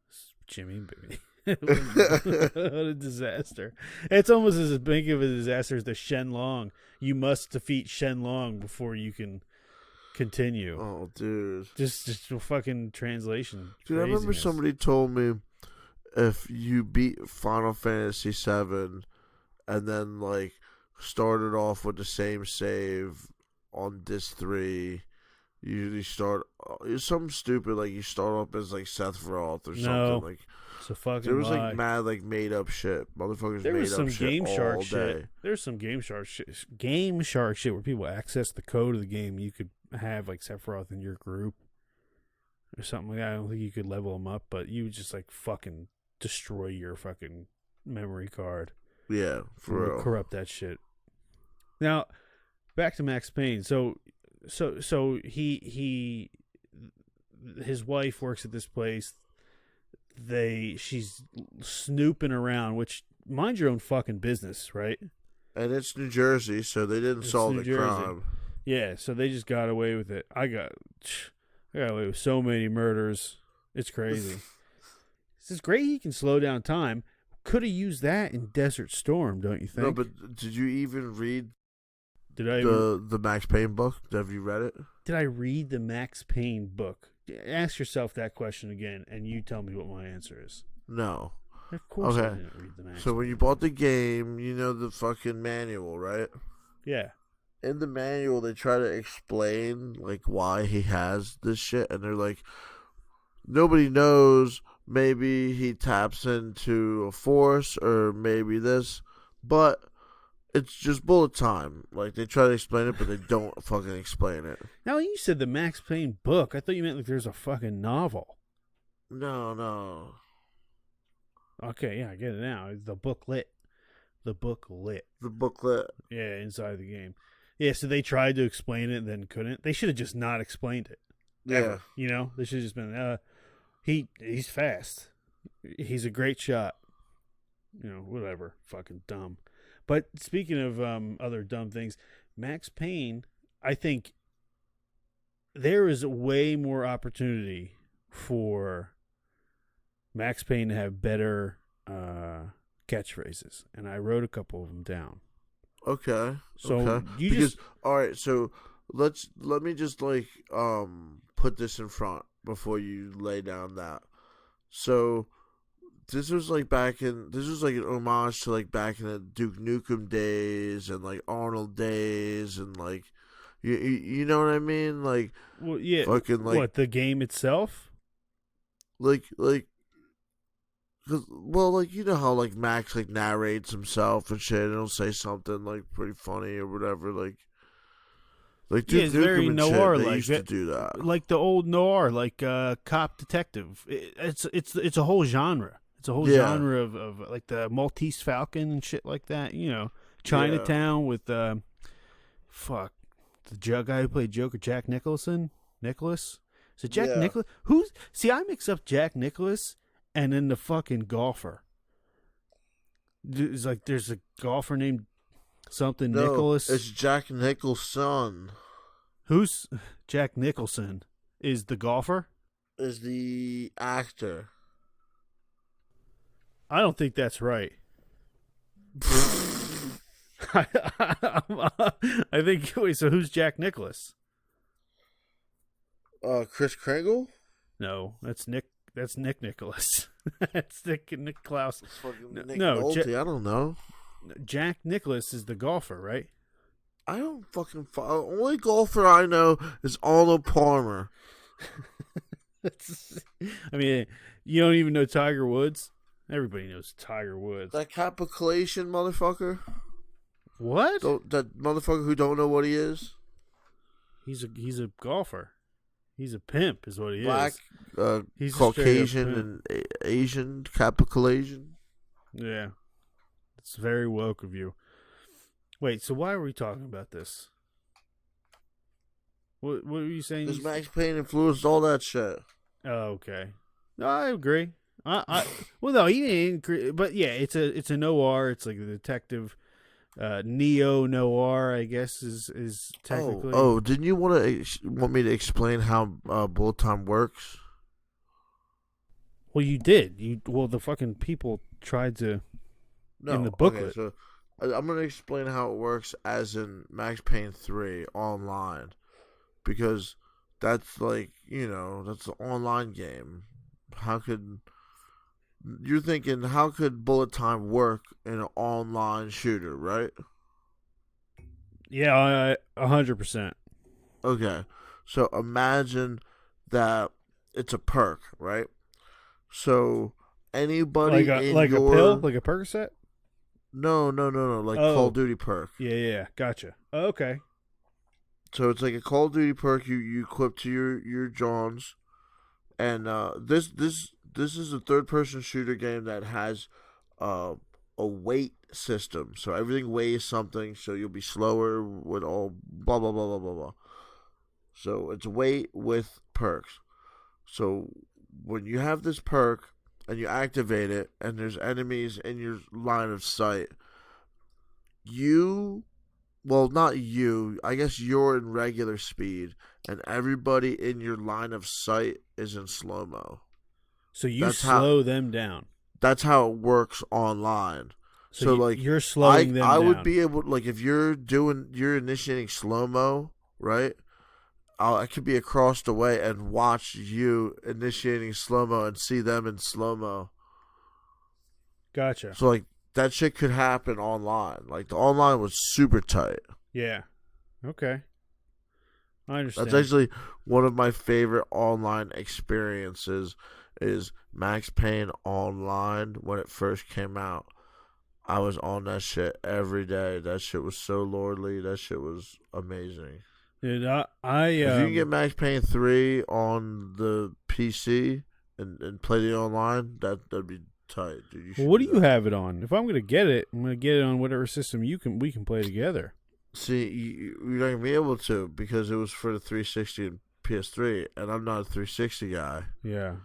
it's Jimmy and Bimmy. What a disaster. It's almost as big of a disaster as the Shenlong. You must defeat Shenlong before you can continue.
Oh, dude.
Just a fucking translation.
Dude, I remember somebody told me if you beat Final Fantasy VII and then like started off with the same save on disc 3, you usually start something stupid like you start off as like Seth Roth or something like.
It's a fucking
there was
lie.
Like mad like made up shit. Motherfuckers
there
made up shit all day.
Shit. There's some Game Shark shit where people access the code of the game. You could have like Sephiroth in your group or something like that. I don't think you could level them up, but you would just like fucking destroy your fucking memory card.
Yeah, for real.
Corrupt that shit. Now, back to Max Payne. So he his wife works at this place. She's snooping around, which mind your own fucking business, right?
And it's New Jersey, so they didn't solve the crime.
Yeah, so they just got away with it. I got away with so many murders. It's crazy. It's great he can slow down time. Could have used that in Desert Storm, don't you think?
No, but did you even read
the
Max Payne book? Have you read it?
Did I read the Max Payne book? Ask yourself that question again, and you tell me what my answer is.
No.
Of course I didn't read the Max
So when you bought the game, you know the fucking manual, right?
Yeah.
In the manual, they try to explain like why he has this shit, and they're like, nobody knows. Maybe he taps into a force, or maybe this, but it's just bullet time. Like, they try to explain it, but they don't fucking explain it.
Now, you said the Max Payne book. I thought you meant like there's a fucking novel.
No.
Okay, yeah, I get it now. The booklet. The booklet. Yeah, inside the game. Yeah, so they tried to explain it and then couldn't. They should have just not explained it. Ever.
Yeah.
They should have just been, he's fast. He's a great shot. Whatever. Fucking dumb. But speaking of other dumb things, Max Payne, I think there is way more opportunity for Max Payne to have better catchphrases, and I wrote a couple of them down.
Okay.
So
okay.
you
because,
just
all right. So let me just put this in front before you lay down that. So this was like an homage to like back in the Duke Nukem days and like Arnold days and like you know what I mean, like
well, yeah,
fucking like
what, the game itself?
like cause, well, like, you know how like Max like narrates himself and shit and he'll say something like pretty funny or whatever, like
Yeah,
Duke
it's
Nukem
very
and
noir
shit, they
like
used to do that.
like the old noir, like cop detective. It's a whole genre. It's a whole
Yeah.
genre of like the Maltese Falcon and shit like that. You know,
Yeah.
Chinatown with fuck, the guy who played Joker, Jack Nicholson. Nicholas. Is it Jack
Yeah.
Nicholas? Who's? See, I mix up Jack Nicholas and then the fucking golfer. It's like there's a golfer named something
No,
Nicholas.
it's Jack Nicholson.
Who's Jack Nicholson? Is the golfer?
Is the actor.
I don't think that's right. I think. Wait, so who's Jack Nicholas?
Chris Kringle?
No, that's Nick. That's Nick Nicholas. That's Nick Klaus.
It's fucking Nick
no,
Nolte, I don't know.
Jack Nicholas is the golfer, right?
I don't fucking only golfer I know is Arnold Palmer.
I mean, you don't even know Tiger Woods? Everybody knows Tiger Woods.
That capitulation motherfucker?
What?
That motherfucker who don't know what he is?
He's a golfer. He's a pimp, is what he
Black,
is. He's
Caucasian, and Asian capitulation.
Yeah. It's very woke of you. Wait, so why are we talking about this? What were you saying?
Because Max Payne influenced all that shit.
Oh, okay. No, I agree. Well, no, he didn't agree, but yeah, it's a noir. It's like a detective, neo noir, I guess is technically.
Oh, didn't you want me to explain how bullet time works?
Well, you did. The fucking people tried to in the booklet.
Okay, so I'm gonna explain how it works as in Max Payne 3 online, because that's like, that's the online game. You're thinking, how could bullet time work in an online shooter, right?
Yeah, 100%.
Okay, so imagine that it's a perk, right? So anybody
like a pill, like a Percocet.
No, like Call of Duty perk.
Yeah, gotcha. Oh, okay.
So it's like a Call of Duty perk you equip to your Johns, and this is a third person shooter game that has a weight system. So everything weighs something, so you'll be slower with all blah blah blah blah blah blah. So it's weight with perks. So when you have this perk and you activate it, and there's enemies in your line of sight, not you, I guess you're in regular speed, and everybody in your line of sight is in slow-mo.
So slow them down.
That's how it works online. So like,
you're slowing them down.
I would be able, like, if you're initiating slow-mo, right? I could be across the way and watch you initiating slow-mo and see them in slow-mo.
Gotcha.
So, like, that shit could happen online. Like, the online was super tight.
Yeah. Okay. I understand.
That's actually one of my favorite online experiences is Max Payne Online. When it first came out, I was on that shit every day. That shit was so lordly. That shit was amazing.
Dude,
if you can get Max Payne 3 on the PC and play the online, that'd be tight, dude.
What do you have it on? If I'm gonna get it, I'm gonna get it on whatever system we can play together.
See, you're not gonna be able to, because it was for the 360 and PS3, and I'm not a 360 guy.
Yeah,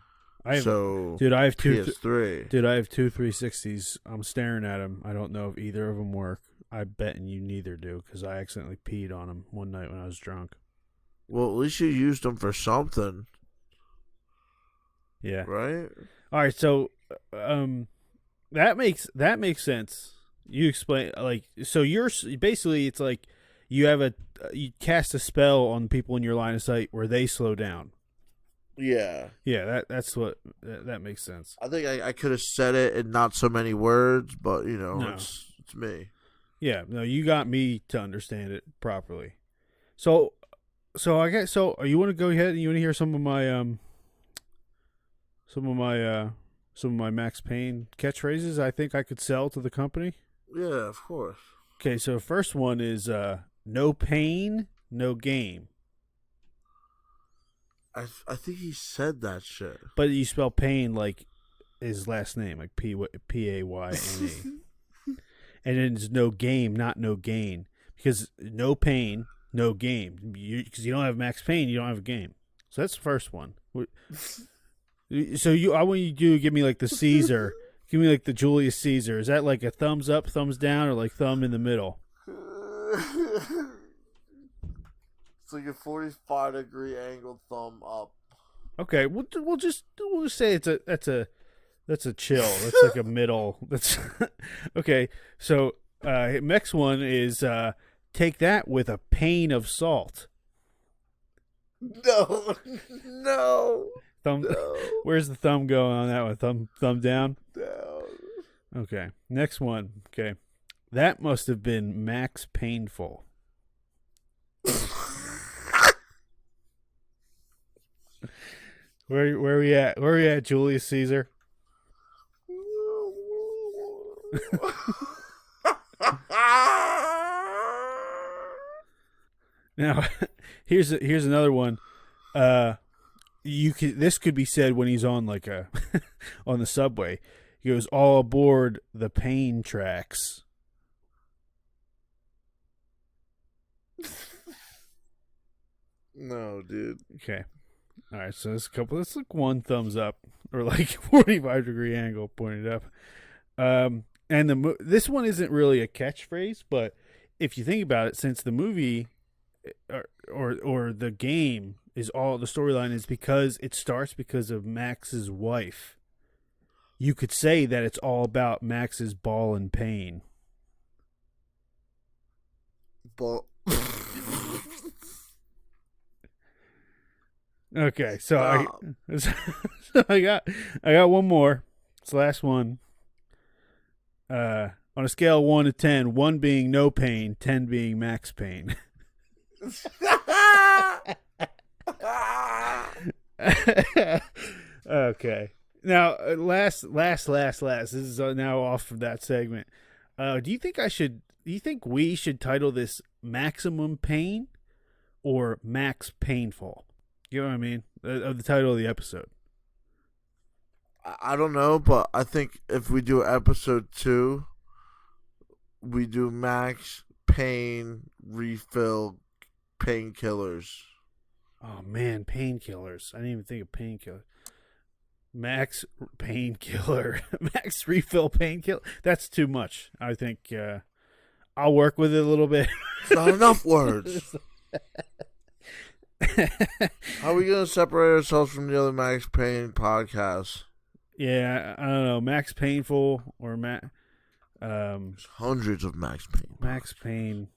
I have two PS3.
Dude, I have two 360s. I'm staring at them. I don't know if either of them work. I bet you neither do, because I accidentally peed on them one night when I was drunk.
Well, at least you used them for something.
Yeah.
Right?
All right, so That makes sense. You explain like so. You're basically it's like you cast a spell on people in your line of sight where they slow down.
Yeah.
Yeah, that's what that makes sense.
I think I could have said it in not so many words, but
No.
it's me.
Yeah, no, you got me to understand it properly. So I guess you want to go ahead and you want to hear some of my Max Payne catchphrases I think I could sell to the company?
Yeah, of course.
Okay, so first one is no pain, no game.
I think he said that shit.
But you spell Payne like his last name, like Payne. And then it's no game, not no gain. Because no pain, no game. Because you don't have Max Payne, you don't have a game. So that's the first one. So I want you to give me like the Caesar. Give me like the Julius Caesar. Is that like a thumbs up, thumbs down, or like thumb in the middle?
It's like a 45-degree angled thumb up.
Okay, we'll just say that's a chill. That's like a middle. That's okay. So next one is take that with a pane of salt.
No.
Thumb.
No.
Where's the thumb going on that one? Thumb down.
Down.
Okay. Next one. Okay. That must have been Max Painful. Where we at? Where we at, Julius Caesar? Now, here's another one. This could be said when he's on like a on the subway. He goes, all aboard the Payne tracks.
No, dude.
Okay. All right, so that's like one thumbs up or like 45-degree angle pointed up. And this one isn't really a catchphrase, but if you think about it, since the movie or the game is all the storyline is because it starts because of Max's wife, you could say that it's all about Max's ball and pain.
Ball.
Okay, so I got one more. It's the last one. On a scale of 1 to 10, 1 being no pain, 10 being Max Payne. Okay. Now, last. This is now off of that segment. Do you think we should title this Maximum Pain or Max Painful? You know what I mean? Of the title of the episode.
I don't know, but I think if we do episode 2, we do Max Payne refill Payne-killers.
Oh man, Payne-killers! I didn't even think of Payne-killer. Max Painkiller, Max refill Payne-killer. That's too much. I think I'll work with it a little bit.
It's not enough words. How are we gonna separate ourselves from the other Max Payne podcasts?
Yeah, I don't know. Max Painful or
There's hundreds of Max Payne.
Max Payne.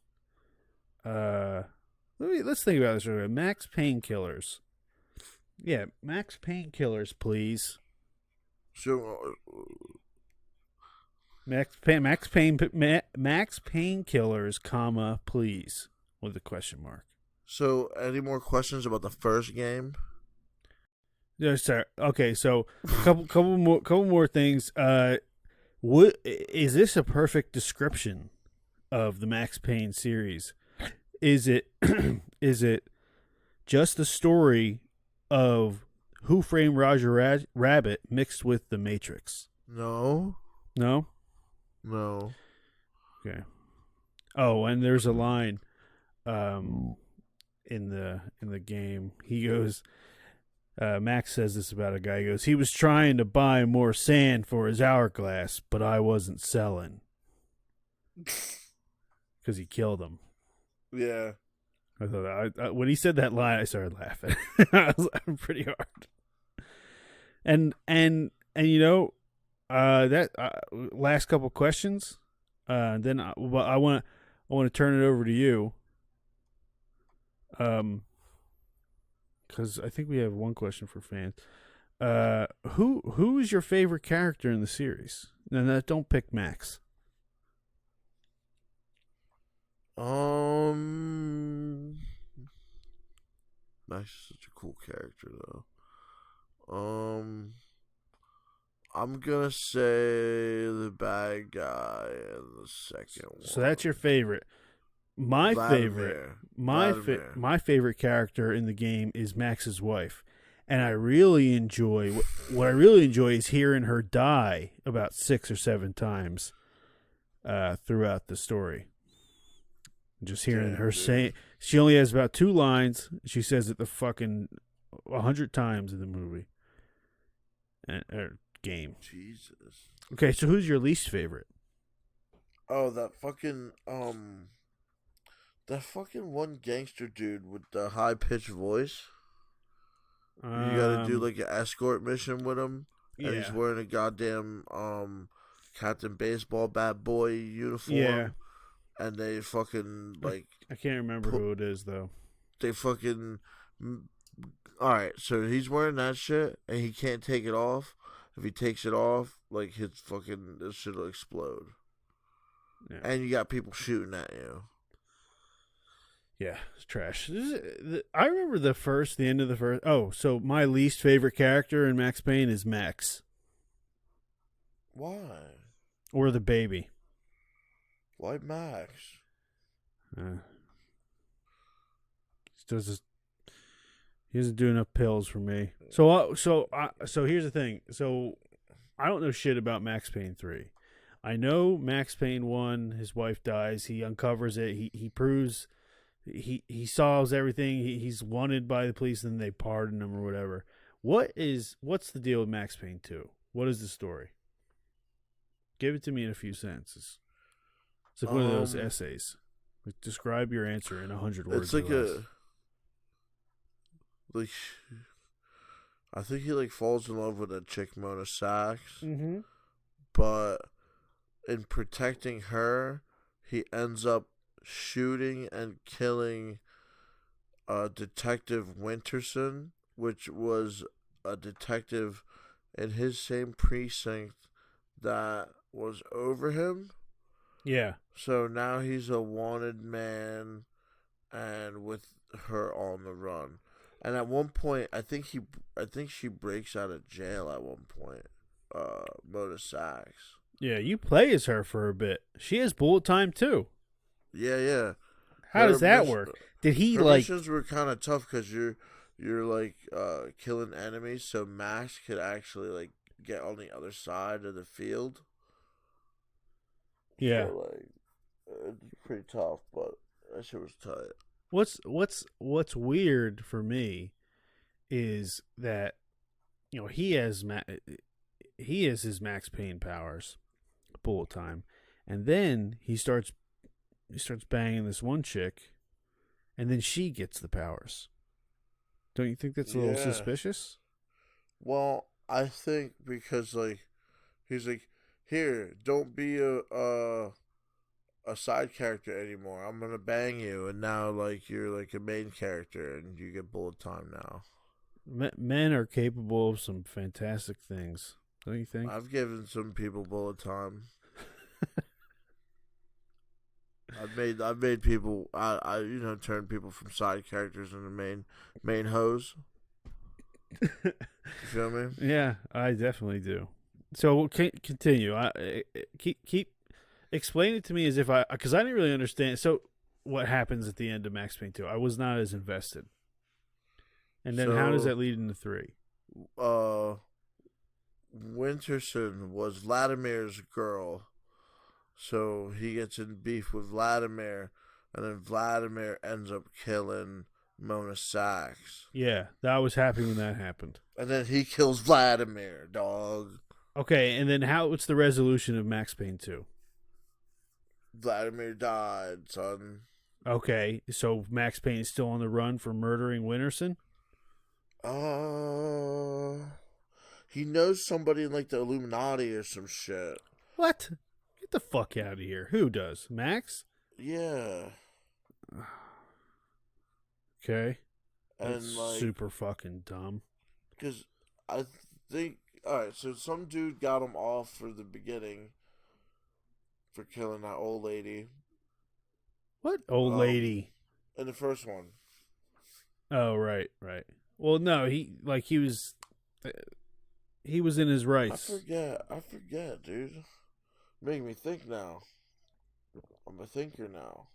Let's think about this real quick. Max Payne-killers. Yeah, Max Payne-killers, please.
So,
Max Payne-killers, comma, please, with a question mark.
So, any more questions about the first game?
Yes, sir. Okay, so couple more things. What is this a perfect description of the Max Payne series? Is it just the story of Who Framed Roger Rabbit mixed with The Matrix?
No.
No?
No.
Okay. Oh, and there's a line in the game. He goes, Max says this about a guy. He goes, he was trying to buy more sand for his hourglass, but I wasn't selling. Because he killed him.
Yeah.
I thought when he said that line, I started laughing. I was laughing pretty hard. And you know, That last couple questions. Then I want to turn it over to you. Because I think we have one question for fans. Who is your favorite character in the series? And don't pick Max.
Max is such a cool character, though. I'm gonna say the bad guy in the second one.
So that's your favorite. My
Vladimir.
favorite, my favorite character in the game is Max's wife, and I really enjoy what I really enjoy is hearing her die about 6 or 7 times throughout the story. Just hearing her say, she only has about 2 lines. She says it the fucking 100 times in the movie or game.
Jesus.
Okay, so who's your least favorite?
Oh, that fucking one gangster dude with the high pitched voice. You gotta do like an escort mission with him, and he's wearing a goddamn Captain Baseball Bat Boy uniform.
Yeah.
And they fucking like
I can't remember who it is though.
They fucking alright, so he's wearing that shit and he can't take it off. If he takes it off, like his fucking this shit will explode. Yeah. And you got people shooting at you.
Yeah, it's trash. I remember the end of the first. Oh, so my least favorite character in Max Payne is Max.
Why?
Or the baby.
Why Max?
He doesn't do enough pills for me. So here's the thing. So I don't know shit about Max Payne 3. I know Max Payne 1, his wife dies. He uncovers it. He proves he solves everything. He's wanted by the police, and they pardon him or whatever. What's the deal with Max Payne 2? What is the story? Give it to me in a few sentences. It's like one of those essays. Like, describe your answer in 100 words.
It's like I think he like falls in love with a chick, Mona Sachs.
Mm-hmm.
But in protecting her, he ends up shooting and killing Detective Winterson, which was a detective in his same precinct that was over him.
Yeah.
So now he's a wanted man and with her on the run. And at one point, I think she breaks out of jail at one point. Mona Sachs.
Yeah, you play as her for a bit. She has bullet time too.
Yeah.
How does that work? Did he
her
like?
Missions were kind of tough because you're like killing enemies, so Max could actually like get on the other side of the field.
Yeah,
so, like it's pretty tough, but that shit was tight.
What's weird for me is that he has his Max Payne powers, bullet time, and then he starts banging this one chick, and then she gets the powers. Don't you think that's a little suspicious?
Well, I think because like he's like, here, don't be a side character anymore. I'm gonna bang you, and now like you're like a main character, and you get bullet time now.
Men are capable of some fantastic things, don't you think?
I've given some people bullet time. I've made people I turn people from side characters into main hoes. You feel me?
Yeah, I definitely do. So continue. Keep explain it to me as if because I didn't really understand. So what happens at the end of Max Payne 2? I was not as invested. And then how does that lead into 3?
Winterson was Vladimir's girl. So he gets in beef with Vladimir, and then Vladimir ends up killing Mona Sachs.
Yeah, I was happy when that happened.
And then he kills Vladimir, dog.
Okay, and then what's the resolution of Max Payne 2?
Vladimir died, son.
Okay, so Max Payne is still on the run for murdering Winterson?
He knows somebody in like the Illuminati or some shit.
What? Get the fuck out of here. Who does? Max?
Yeah.
Okay.
And
That's
like
super fucking dumb.
because I think all right, so some dude got him off for the beginning for killing that old lady.
What old lady?
In the first one.
Oh, right. Well, no, he was in his rights.
I forget, dude. Make me think now. I'm a thinker now.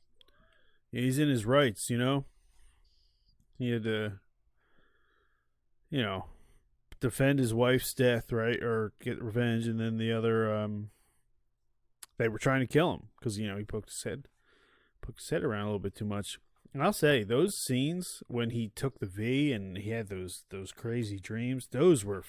Yeah, he's in his rights, you know? He had to, defend his wife's death, right? Or get revenge, and then the other, they were trying to kill him because, he poked his head around a little bit too much. And I'll say, those scenes when he took the V and he had those crazy dreams, those were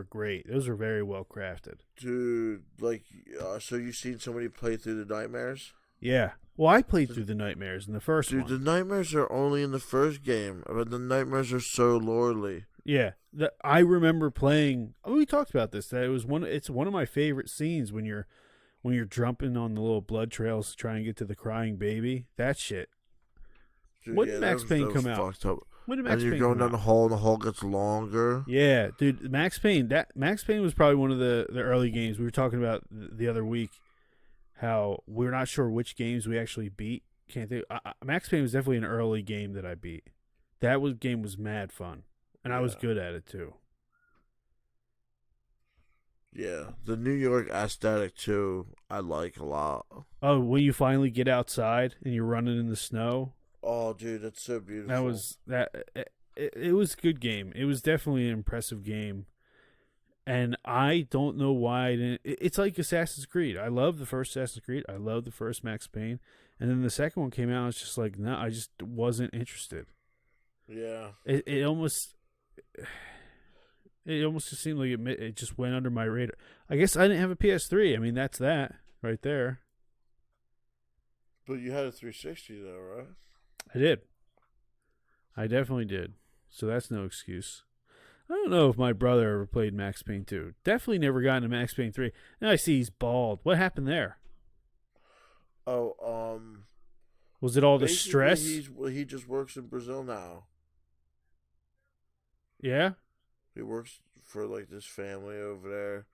great. Those were very well crafted.
Dude, so you seen somebody play through the nightmares?
Yeah. Well, I played through the nightmares in the first one.
Dude, the nightmares are only in the first game, but the nightmares are so lordly.
Yeah. I remember playing. Oh, we talked about this. That it's one of my favorite scenes when you're jumping on the little blood trails to try and get to the crying baby. That shit.
Dude,
when did Max Payne come out? When did Max Payne
and you're going down the hole, and the hole gets longer.
Yeah, dude, Max Payne was probably one of the early games we were talking about the other week. How we're not sure which games we actually beat. Can't think. Max Payne was definitely an early game that I beat. Game was mad fun, and I was good at it too.
Yeah, the New York aesthetic too, I like a lot.
Oh, when you finally get outside and you're running in the snow.
Oh, dude, that's so beautiful.
That was that. It was a good game. It was definitely an impressive game, and I don't know why I didn't. It's like Assassin's Creed. I love the first Assassin's Creed. I love the first Max Payne, and then the second one came out. It's just like, no, I just wasn't interested.
Yeah.
It almost just seemed like it just went under my radar. I guess I didn't have a PS3. I mean, that's that right there.
But you had a 360 though, right?
I did. I definitely did. So that's no excuse. I don't know if my brother ever played Max Payne 2. Definitely never got into Max Payne 3. And I see he's bald. What happened there?
Oh,
was it all the stress?
He just works in Brazil now.
Yeah?
He works for like this family over there.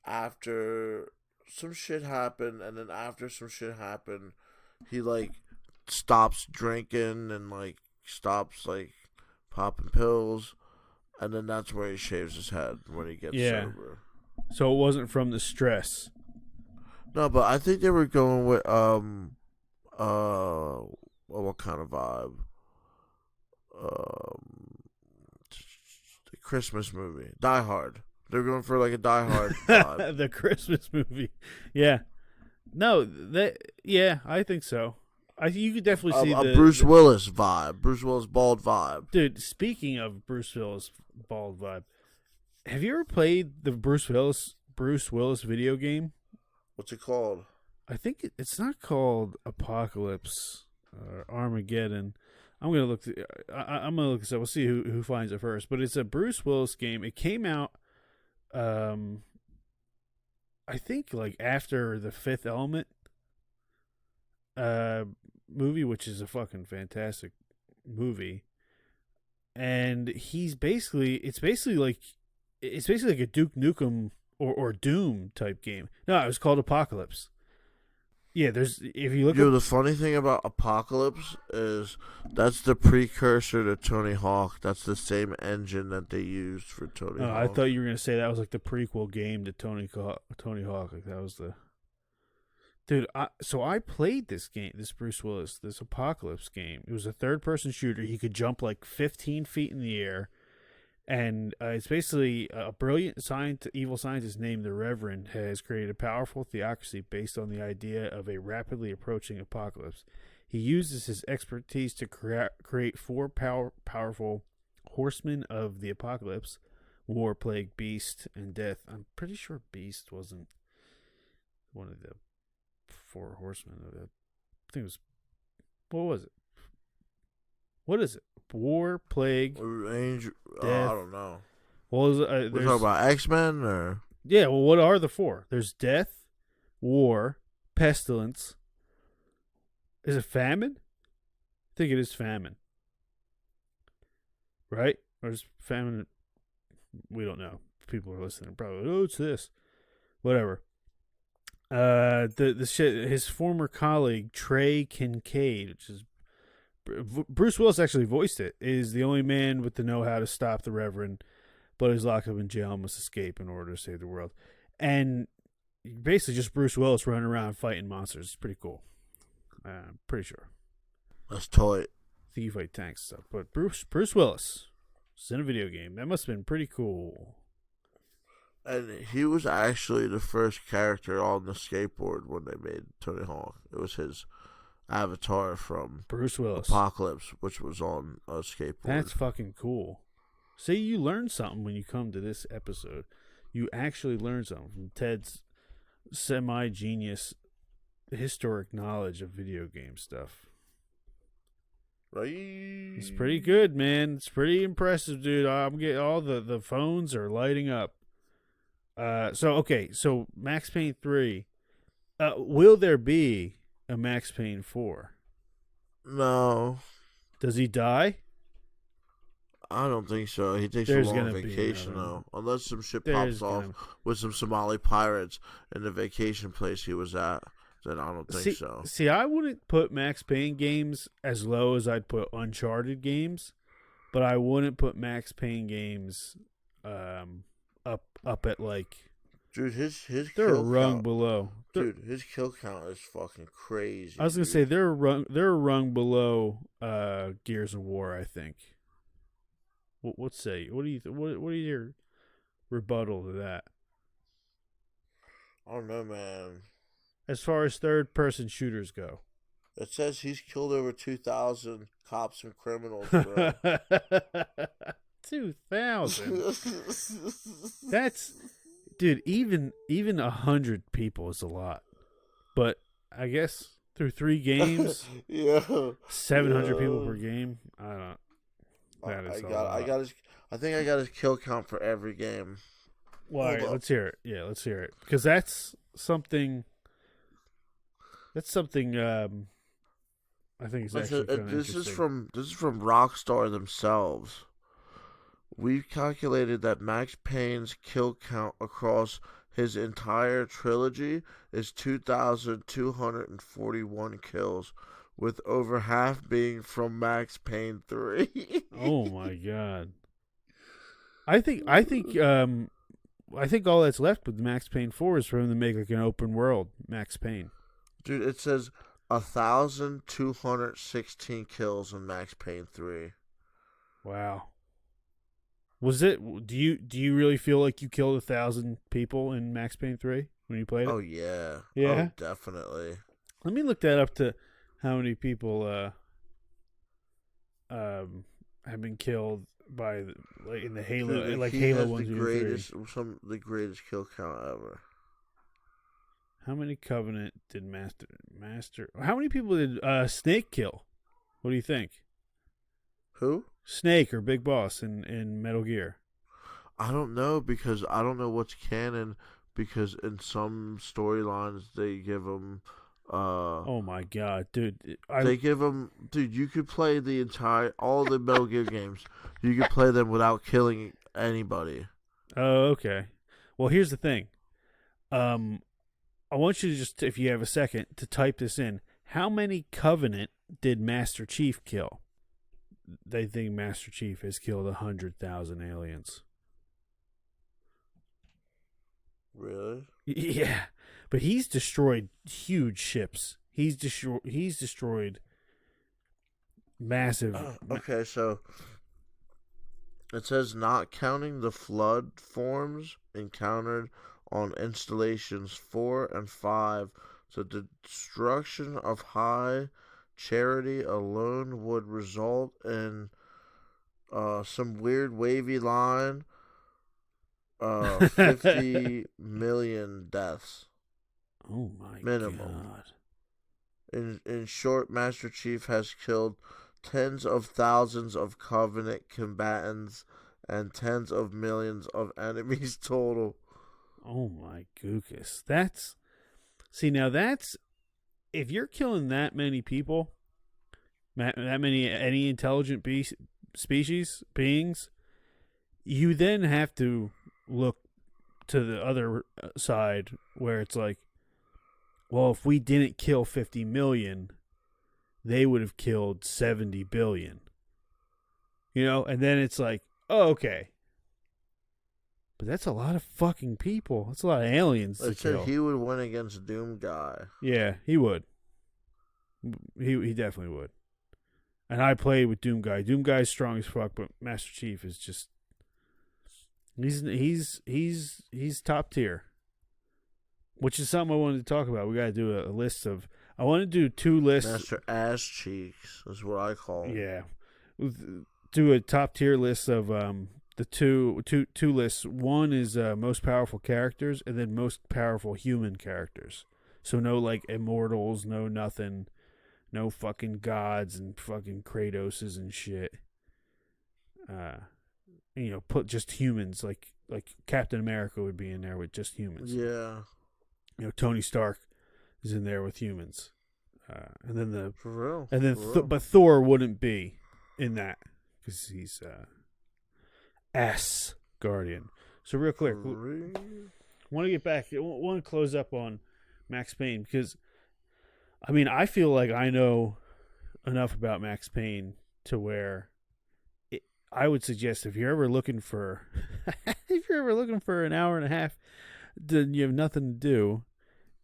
After some shit happened, and then after some shit happened, he like stops drinking and like stops like popping pills, and then that's where he shaves his head when he gets sober.
So it wasn't from the stress.
No, but I think they were going with what kind of vibe? The Christmas movie, Die Hard. They're going for like a Die Hard vibe.
The Christmas movie, yeah. No, I think so. You could definitely see
a Bruce Willis vibe. Bruce Willis bald vibe.
Dude, speaking of Bruce Willis bald vibe, have you ever played the Bruce Willis video game?
What's it called?
I think it's not called Apocalypse or Armageddon. I'm gonna look. I'm gonna look this up. We'll see who finds it first. But it's a Bruce Willis game. It came out, I think like after the Fifth Element movie, which is a fucking fantastic movie. And it's basically like a Duke Nukem or Doom type game. No, it was called Apocalypse. Yeah, if you look.
The funny thing about Apocalypse is that's the precursor to Tony Hawk. That's the same engine that they used for Tony Hawk.
I thought you were gonna say that was like the prequel game to Tony Hawk. Like that was the. Dude, so I played this game, this Bruce Willis, this Apocalypse game. It was a third-person shooter. You could jump like 15 feet in the air, and it's basically a brilliant evil scientist named the Reverend has created a powerful theocracy based on the idea of a rapidly approaching apocalypse. He uses his expertise to create four powerful horsemen of the apocalypse: War, Plague, Beast, and Death. I'm pretty sure Beast wasn't one of the four horsemen of that. I think it was. What was it? What is it? War, Plague,
Death. I don't know.
Well,
We're talking about X-Men, or
yeah. Well, what are the four? There's death, war, pestilence. Is it famine? I think it is famine. Right? Or is famine? We don't know. People are listening. Probably. Oh, it's this. Whatever. The shit. His former colleague Trey Kincaid, which is Bruce Willis actually voiced it, is the only man with the know-how to stop the Reverend, but is locked up in jail and must escape in order to save the world. And basically, just Bruce Willis running around fighting monsters. It's pretty cool. I'm pretty sure.
that's toy.
I think you fight tanks and stuff. But Bruce Willis is in a video game. That must have been pretty cool.
And he was actually the first character on the skateboard when they made Tony Hawk. It was his avatar from
Bruce Willis.
Apocalypse, which was on a skateboard.
That's fucking cool. See, you learn something when you come to this episode. You actually learn something from Ted's semi-genius historic knowledge of video game stuff.
Right?
It's pretty good, man. It's pretty impressive, dude. I'm getting all the phones are lighting up. So Max Payne 3. Will there be a Max Payne 4?
No.
Does he die?
I don't think so. He takes
There's
a long
gonna be
vacation,
another
though. Unless some shit
There's
pops off with some Somali pirates in the vacation place he was at, then I don't think so.
See, I wouldn't put Max Payne games as low as I'd put Uncharted games, but I wouldn't put Max Payne games up at like.
Dude, his
they're
kill
a rung
count,
below.
dude, his kill count is fucking crazy.
I was gonna say they're a rung below Gears of War, I think. What say? What do you? What are your rebuttal to that?
I don't know, man.
As far as third-person shooters go,
It says he's killed over 2,000 cops and criminals, bro.
2,000. That's, dude. Even 100 people is a lot, but I guess through 3 games,
yeah,
700 people per game. I don't.
I think I got his kill count for every game.
Well, all right, let's hear it. Yeah, let's hear it, because that's something. That's something. I think it's actually kind of interesting.
This is from Rockstar themselves. We've calculated that Max Payne's kill count across his entire trilogy is 2,241 kills, with over half being from Max Payne 3.
Oh my god! I think all that's left with Max Payne 4 is for him to make like an open world Max Payne.
Dude, it says 1,216 kills in Max Payne 3.
Wow. Was it? Do you really feel like you killed 1,000 people in Max Payne 3 when you played it?
Oh yeah,
yeah,
oh, definitely.
Let me look that up to how many people have been killed by like in the Halo,
Dude,
like
he
Halo
has
1, 2,
the greatest kill count ever.
How many Covenant did Master? How many people did Snake kill? What do you think?
Who?
Snake or Big Boss in Metal Gear?
I don't know, because I don't know what's canon, because in some storylines they give him
oh my god, dude!
They give him, dude. You could play all the Metal Gear games. You could play them without killing anybody.
Oh, okay. Well, here's the thing. I want you to just, if you have a second, to type this in. How many Covenant did Master Chief kill? They think Master Chief has killed 100,000 aliens.
Really?
Yeah, but he's destroyed huge ships. He's destroyed massive.
Okay, so it says not counting the flood forms encountered on installations 4 and 5, the destruction of High Charity alone would result in some weird wavy line 50 million deaths.
Oh my
minimum.
god.
In short, Master Chief has killed tens of thousands of Covenant combatants and tens of millions of enemies total.
Oh my goodness. That's if you're killing that many people, that many any intelligent beings, you then have to look to the other side where it's like, well, if we didn't kill 50 million, they would have killed 70 billion. And then it's like, oh, okay. But that's a lot of fucking people. That's a lot of aliens to kill.
He would win against Doom Guy.
Yeah, he would. He definitely would. And I played with Doom Guy. Doom Guy's strong as fuck, but Master Chief is just he's top tier. Which is something I wanted to talk about. We got to do a list of. I want to do 2 lists.
Master Ass Cheeks is what I call him.
Yeah, do a top tier list of the two lists. One is most powerful characters, and then most powerful human characters. So no like immortals, no nothing, no fucking gods and fucking Kratoses and shit. Put just humans like Captain America would be in there with just humans.
Yeah.
Tony Stark is in there with humans, and then
for real.
But Thor wouldn't be in that because he's ass guardian. So real quick, want to get back. I want to close up on Max Payne because, I feel like I know enough about Max Payne to where I would suggest if you're ever looking for an hour and a half. Then you have nothing to do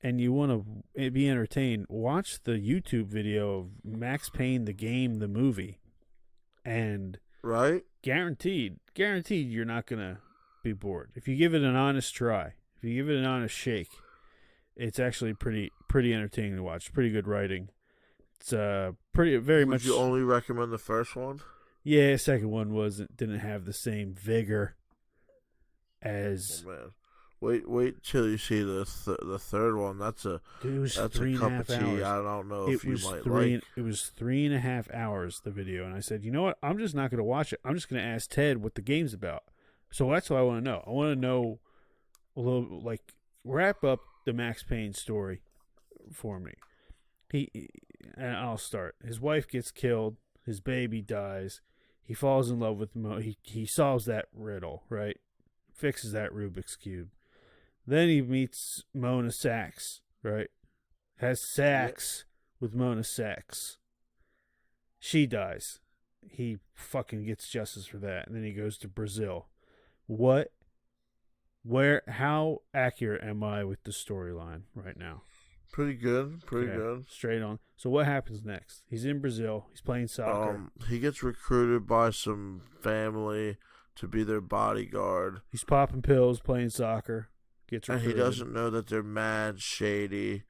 and you want to be entertained, watch the YouTube video of Max Payne the game, the movie, and guaranteed you're not gonna be bored if you give it an honest try. If you give it an honest shake, it's actually pretty entertaining to watch. Pretty good writing. It's very much.
Would you only recommend the first one?
Yeah, second one didn't have the same vigor as.
Oh, man. Wait till you see the third one. That's a cup of tea. I don't know if you might like.
It was 3.5 hours, the video, and I said, you know what? I'm just not going to watch it. I'm just going to ask Ted what the game's about. So that's what I want to know. I want to know a little, wrap up the Max Payne story for me. And I'll start. His wife gets killed. His baby dies. He falls in love with he solves that riddle, right? Fixes that Rubik's Cube. Then he meets Mona Sachs, right? Has sex with Mona Sachs. She dies. He fucking gets justice for that. And then he goes to Brazil. How accurate am I with the storyline right now?
Pretty good. Pretty good.
Straight on. So what happens next? He's in Brazil. He's playing soccer.
He gets recruited by some family to be their bodyguard.
He's popping pills, playing soccer.
And he doesn't know that they're mad shady,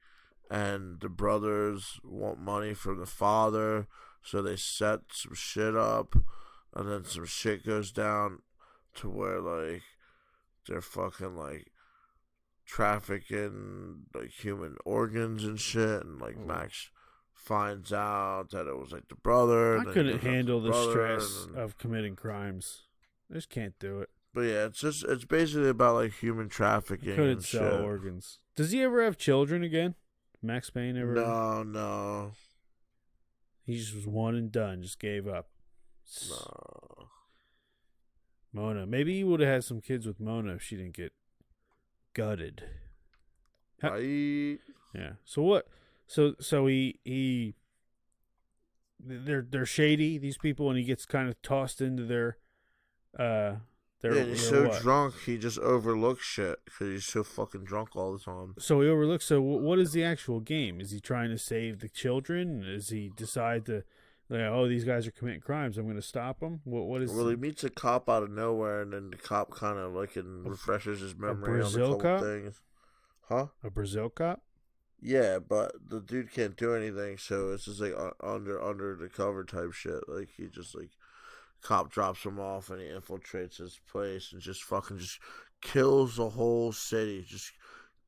and the brothers want money from the father, so they set some shit up, and then some shit goes down to where they're fucking trafficking human organs and shit, and Max finds out that it was the brother.
I couldn't handle the stress of committing crimes. I just can't do it.
But yeah, it's basically about human trafficking.
Couldn't sell organs. Does he ever have children again? Max Payne ever?
No.
He just was one and done. Just gave up.
No.
Mona. Maybe he would have had some kids with Mona if she didn't get gutted.
Right.
Yeah. So what? So he. They're shady, these people, and he gets kind of tossed into their.
He's so drunk he just overlooks shit because he's so fucking drunk all the time.
So he overlooks. So what is the actual game? Is he trying to save the children? Does he decide to, these guys are committing crimes, I'm going to stop them? What is?
Well, he meets a cop out of nowhere, and then the cop kind of refreshes his memory on a couple things. Huh?
A Brazil cop?
Yeah, but the dude can't do anything, so it's just under the cover type shit. He just cop drops him off and he infiltrates his place and just kills the whole city. Just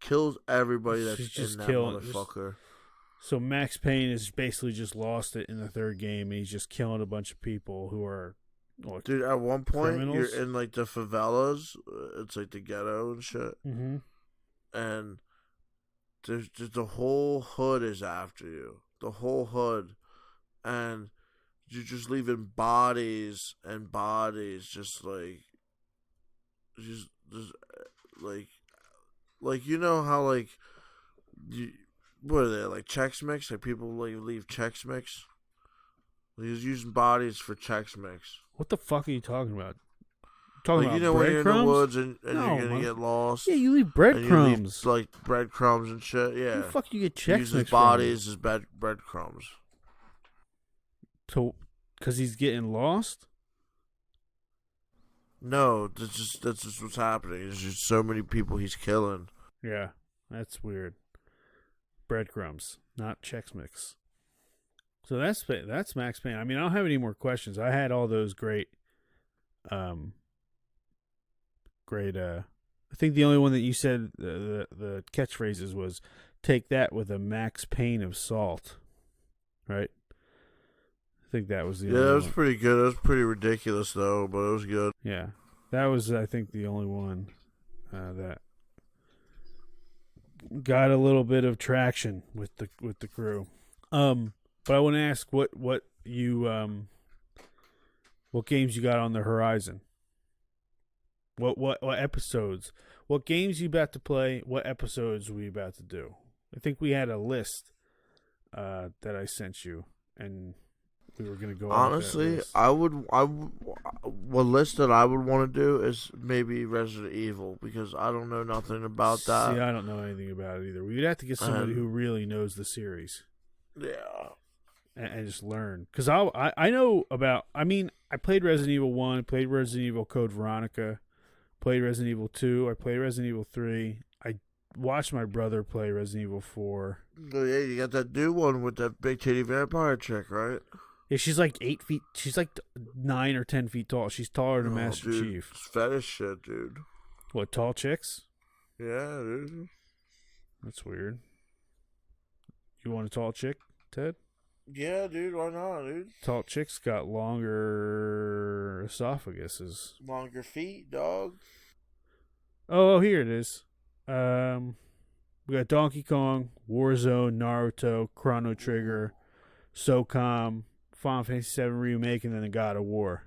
kills everybody that's in that motherfucker.
So Max Payne has basically just lost it in the third game, and he's just killing a bunch of people who are Or
Dude, at one point,
criminals?
you're in, like, the favelas. It's, like, the ghetto and shit.
Mm-hmm.
And there's just the whole hood is after you. The whole hood. And you're just leaving bodies and bodies just, like... Just like, you know how, like... What are they, like, Chex Mix? Like, people, like, leave Chex Mix? He's using bodies for Chex Mix.
What the fuck are you talking about? Talking
Like, you
about
know, when you're in the
breadcrumbs?
woods and
No,
you're gonna get lost.
Yeah, you leave
And you
breadcrumbs.
leave, like, breadcrumbs and shit, yeah.
Who the fuck you get
He
Chex
uses
Mix
bodies as breadcrumbs.
from? Because he's getting lost?
No, that's just what's happening. There's just so many people he's killing.
Yeah, that's weird. Breadcrumbs, not Chex Mix. So that's Max Payne. I mean, I don't have any more questions. I had all those great. I think the only one that you said the catchphrases was "Take that with a Max Payne of salt," right? I think that was the only
Yeah, that was
one.
pretty good. It was pretty ridiculous though, but it was good.
Yeah, that was I think the only one that got a little bit of traction with the crew. But I want to ask what games you got on the horizon? What episodes? What games you about to play? What episodes we about to do? I think we had a list that I sent you, and we were gonna go.
Honestly, what list that I would want to do is maybe Resident Evil because I don't know nothing about that.
See, I don't know anything about it either. We'd have to get somebody who really knows the series.
Yeah.
And just learn. Because I know about... I mean, I played Resident Evil 1, played Resident Evil Code Veronica, played Resident Evil 2, I played Resident Evil 3. I watched my brother play Resident Evil 4.
Oh, yeah, you got that new one with that big titty vampire chick, right?
Yeah, she's like 8 feet... She's like 9 or 10 feet tall. She's taller than Master
dude,
Chief.
It's fetish shit, dude.
What, tall chicks?
Yeah, dude.
That's weird. You want a tall chick, Ted?
Yeah, dude, why not, dude?
Tall chicks got longer esophaguses.
Longer feet, dog.
Oh, here it is. We got Donkey Kong, Warzone, Naruto, Chrono Trigger, SOCOM, Final Fantasy VII Remake, and then the God of War.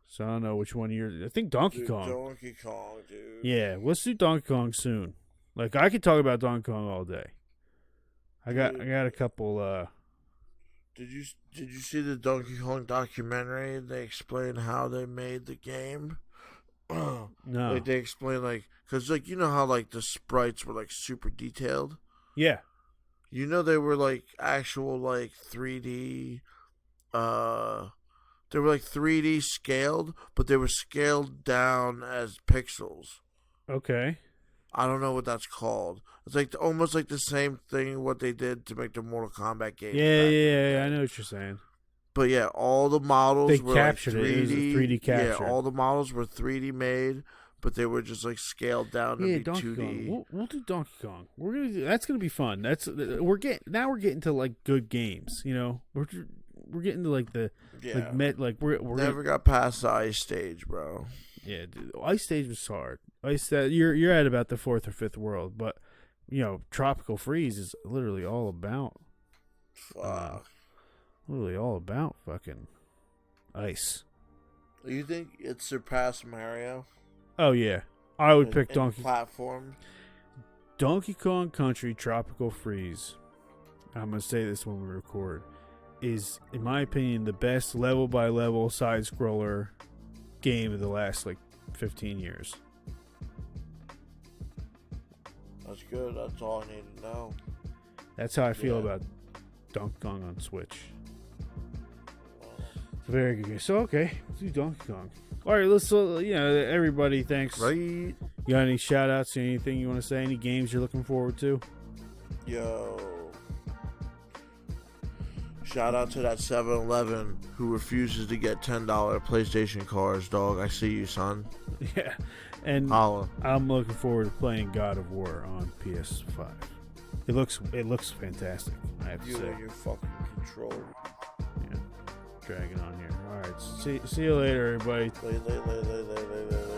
So I don't know which one you're... I think Donkey Kong.
Donkey Kong, dude.
Yeah, let's do Donkey Kong soon. Like, I could talk about Donkey Kong all day. I got a couple.
Did you see the Donkey Kong documentary? They explain how they made the game.
No.
Like they explain because you know how the sprites were super detailed.
Yeah.
You know they were actual 3D. They were 3D scaled, but they were scaled down as pixels.
Okay.
I don't know what that's called. It's almost like the same thing what they did to make the Mortal Kombat game.
Yeah, I know what you're saying.
But yeah, all the models were
captured
3D.
It was a 3D capture.
Yeah, all the models were 3D made, but they were just scaled down to be
Donkey
2D.
Kong. We'll do Donkey Kong. That's gonna be fun. We're getting to good games. You know, we're getting to we're
never got past the ice stage, bro.
Yeah, dude, ice stage was hard. You're at about the 4th or 5th world, but tropical freeze is literally all about. Literally all about fucking ice.
You think it surpassed Mario?
Oh yeah, I would pick Donkey
platform.
Donkey Kong Country Tropical Freeze. I'm gonna say this when we record. Is in my opinion the best level by level side scroller game of the last 15 years.
That's good. That's all I need to know.
That's how I feel about Donkey Kong on Switch. It's a very good game. So okay, let's do Donkey Kong. All right, let's everybody. Thanks.
Right.
You got any shout outs? Anything you want to say? Any games you're looking forward to?
Yo. Shout out to that 7-Eleven who refuses to get $10 PlayStation cards, dog. I see you, son.
Yeah. And
Holla.
I'm looking forward to playing God of War on PS5. It looks fantastic, I have to say.
You and your fucking controller.
Yeah. Dragging on here. All right. right. See you later, everybody.
Later.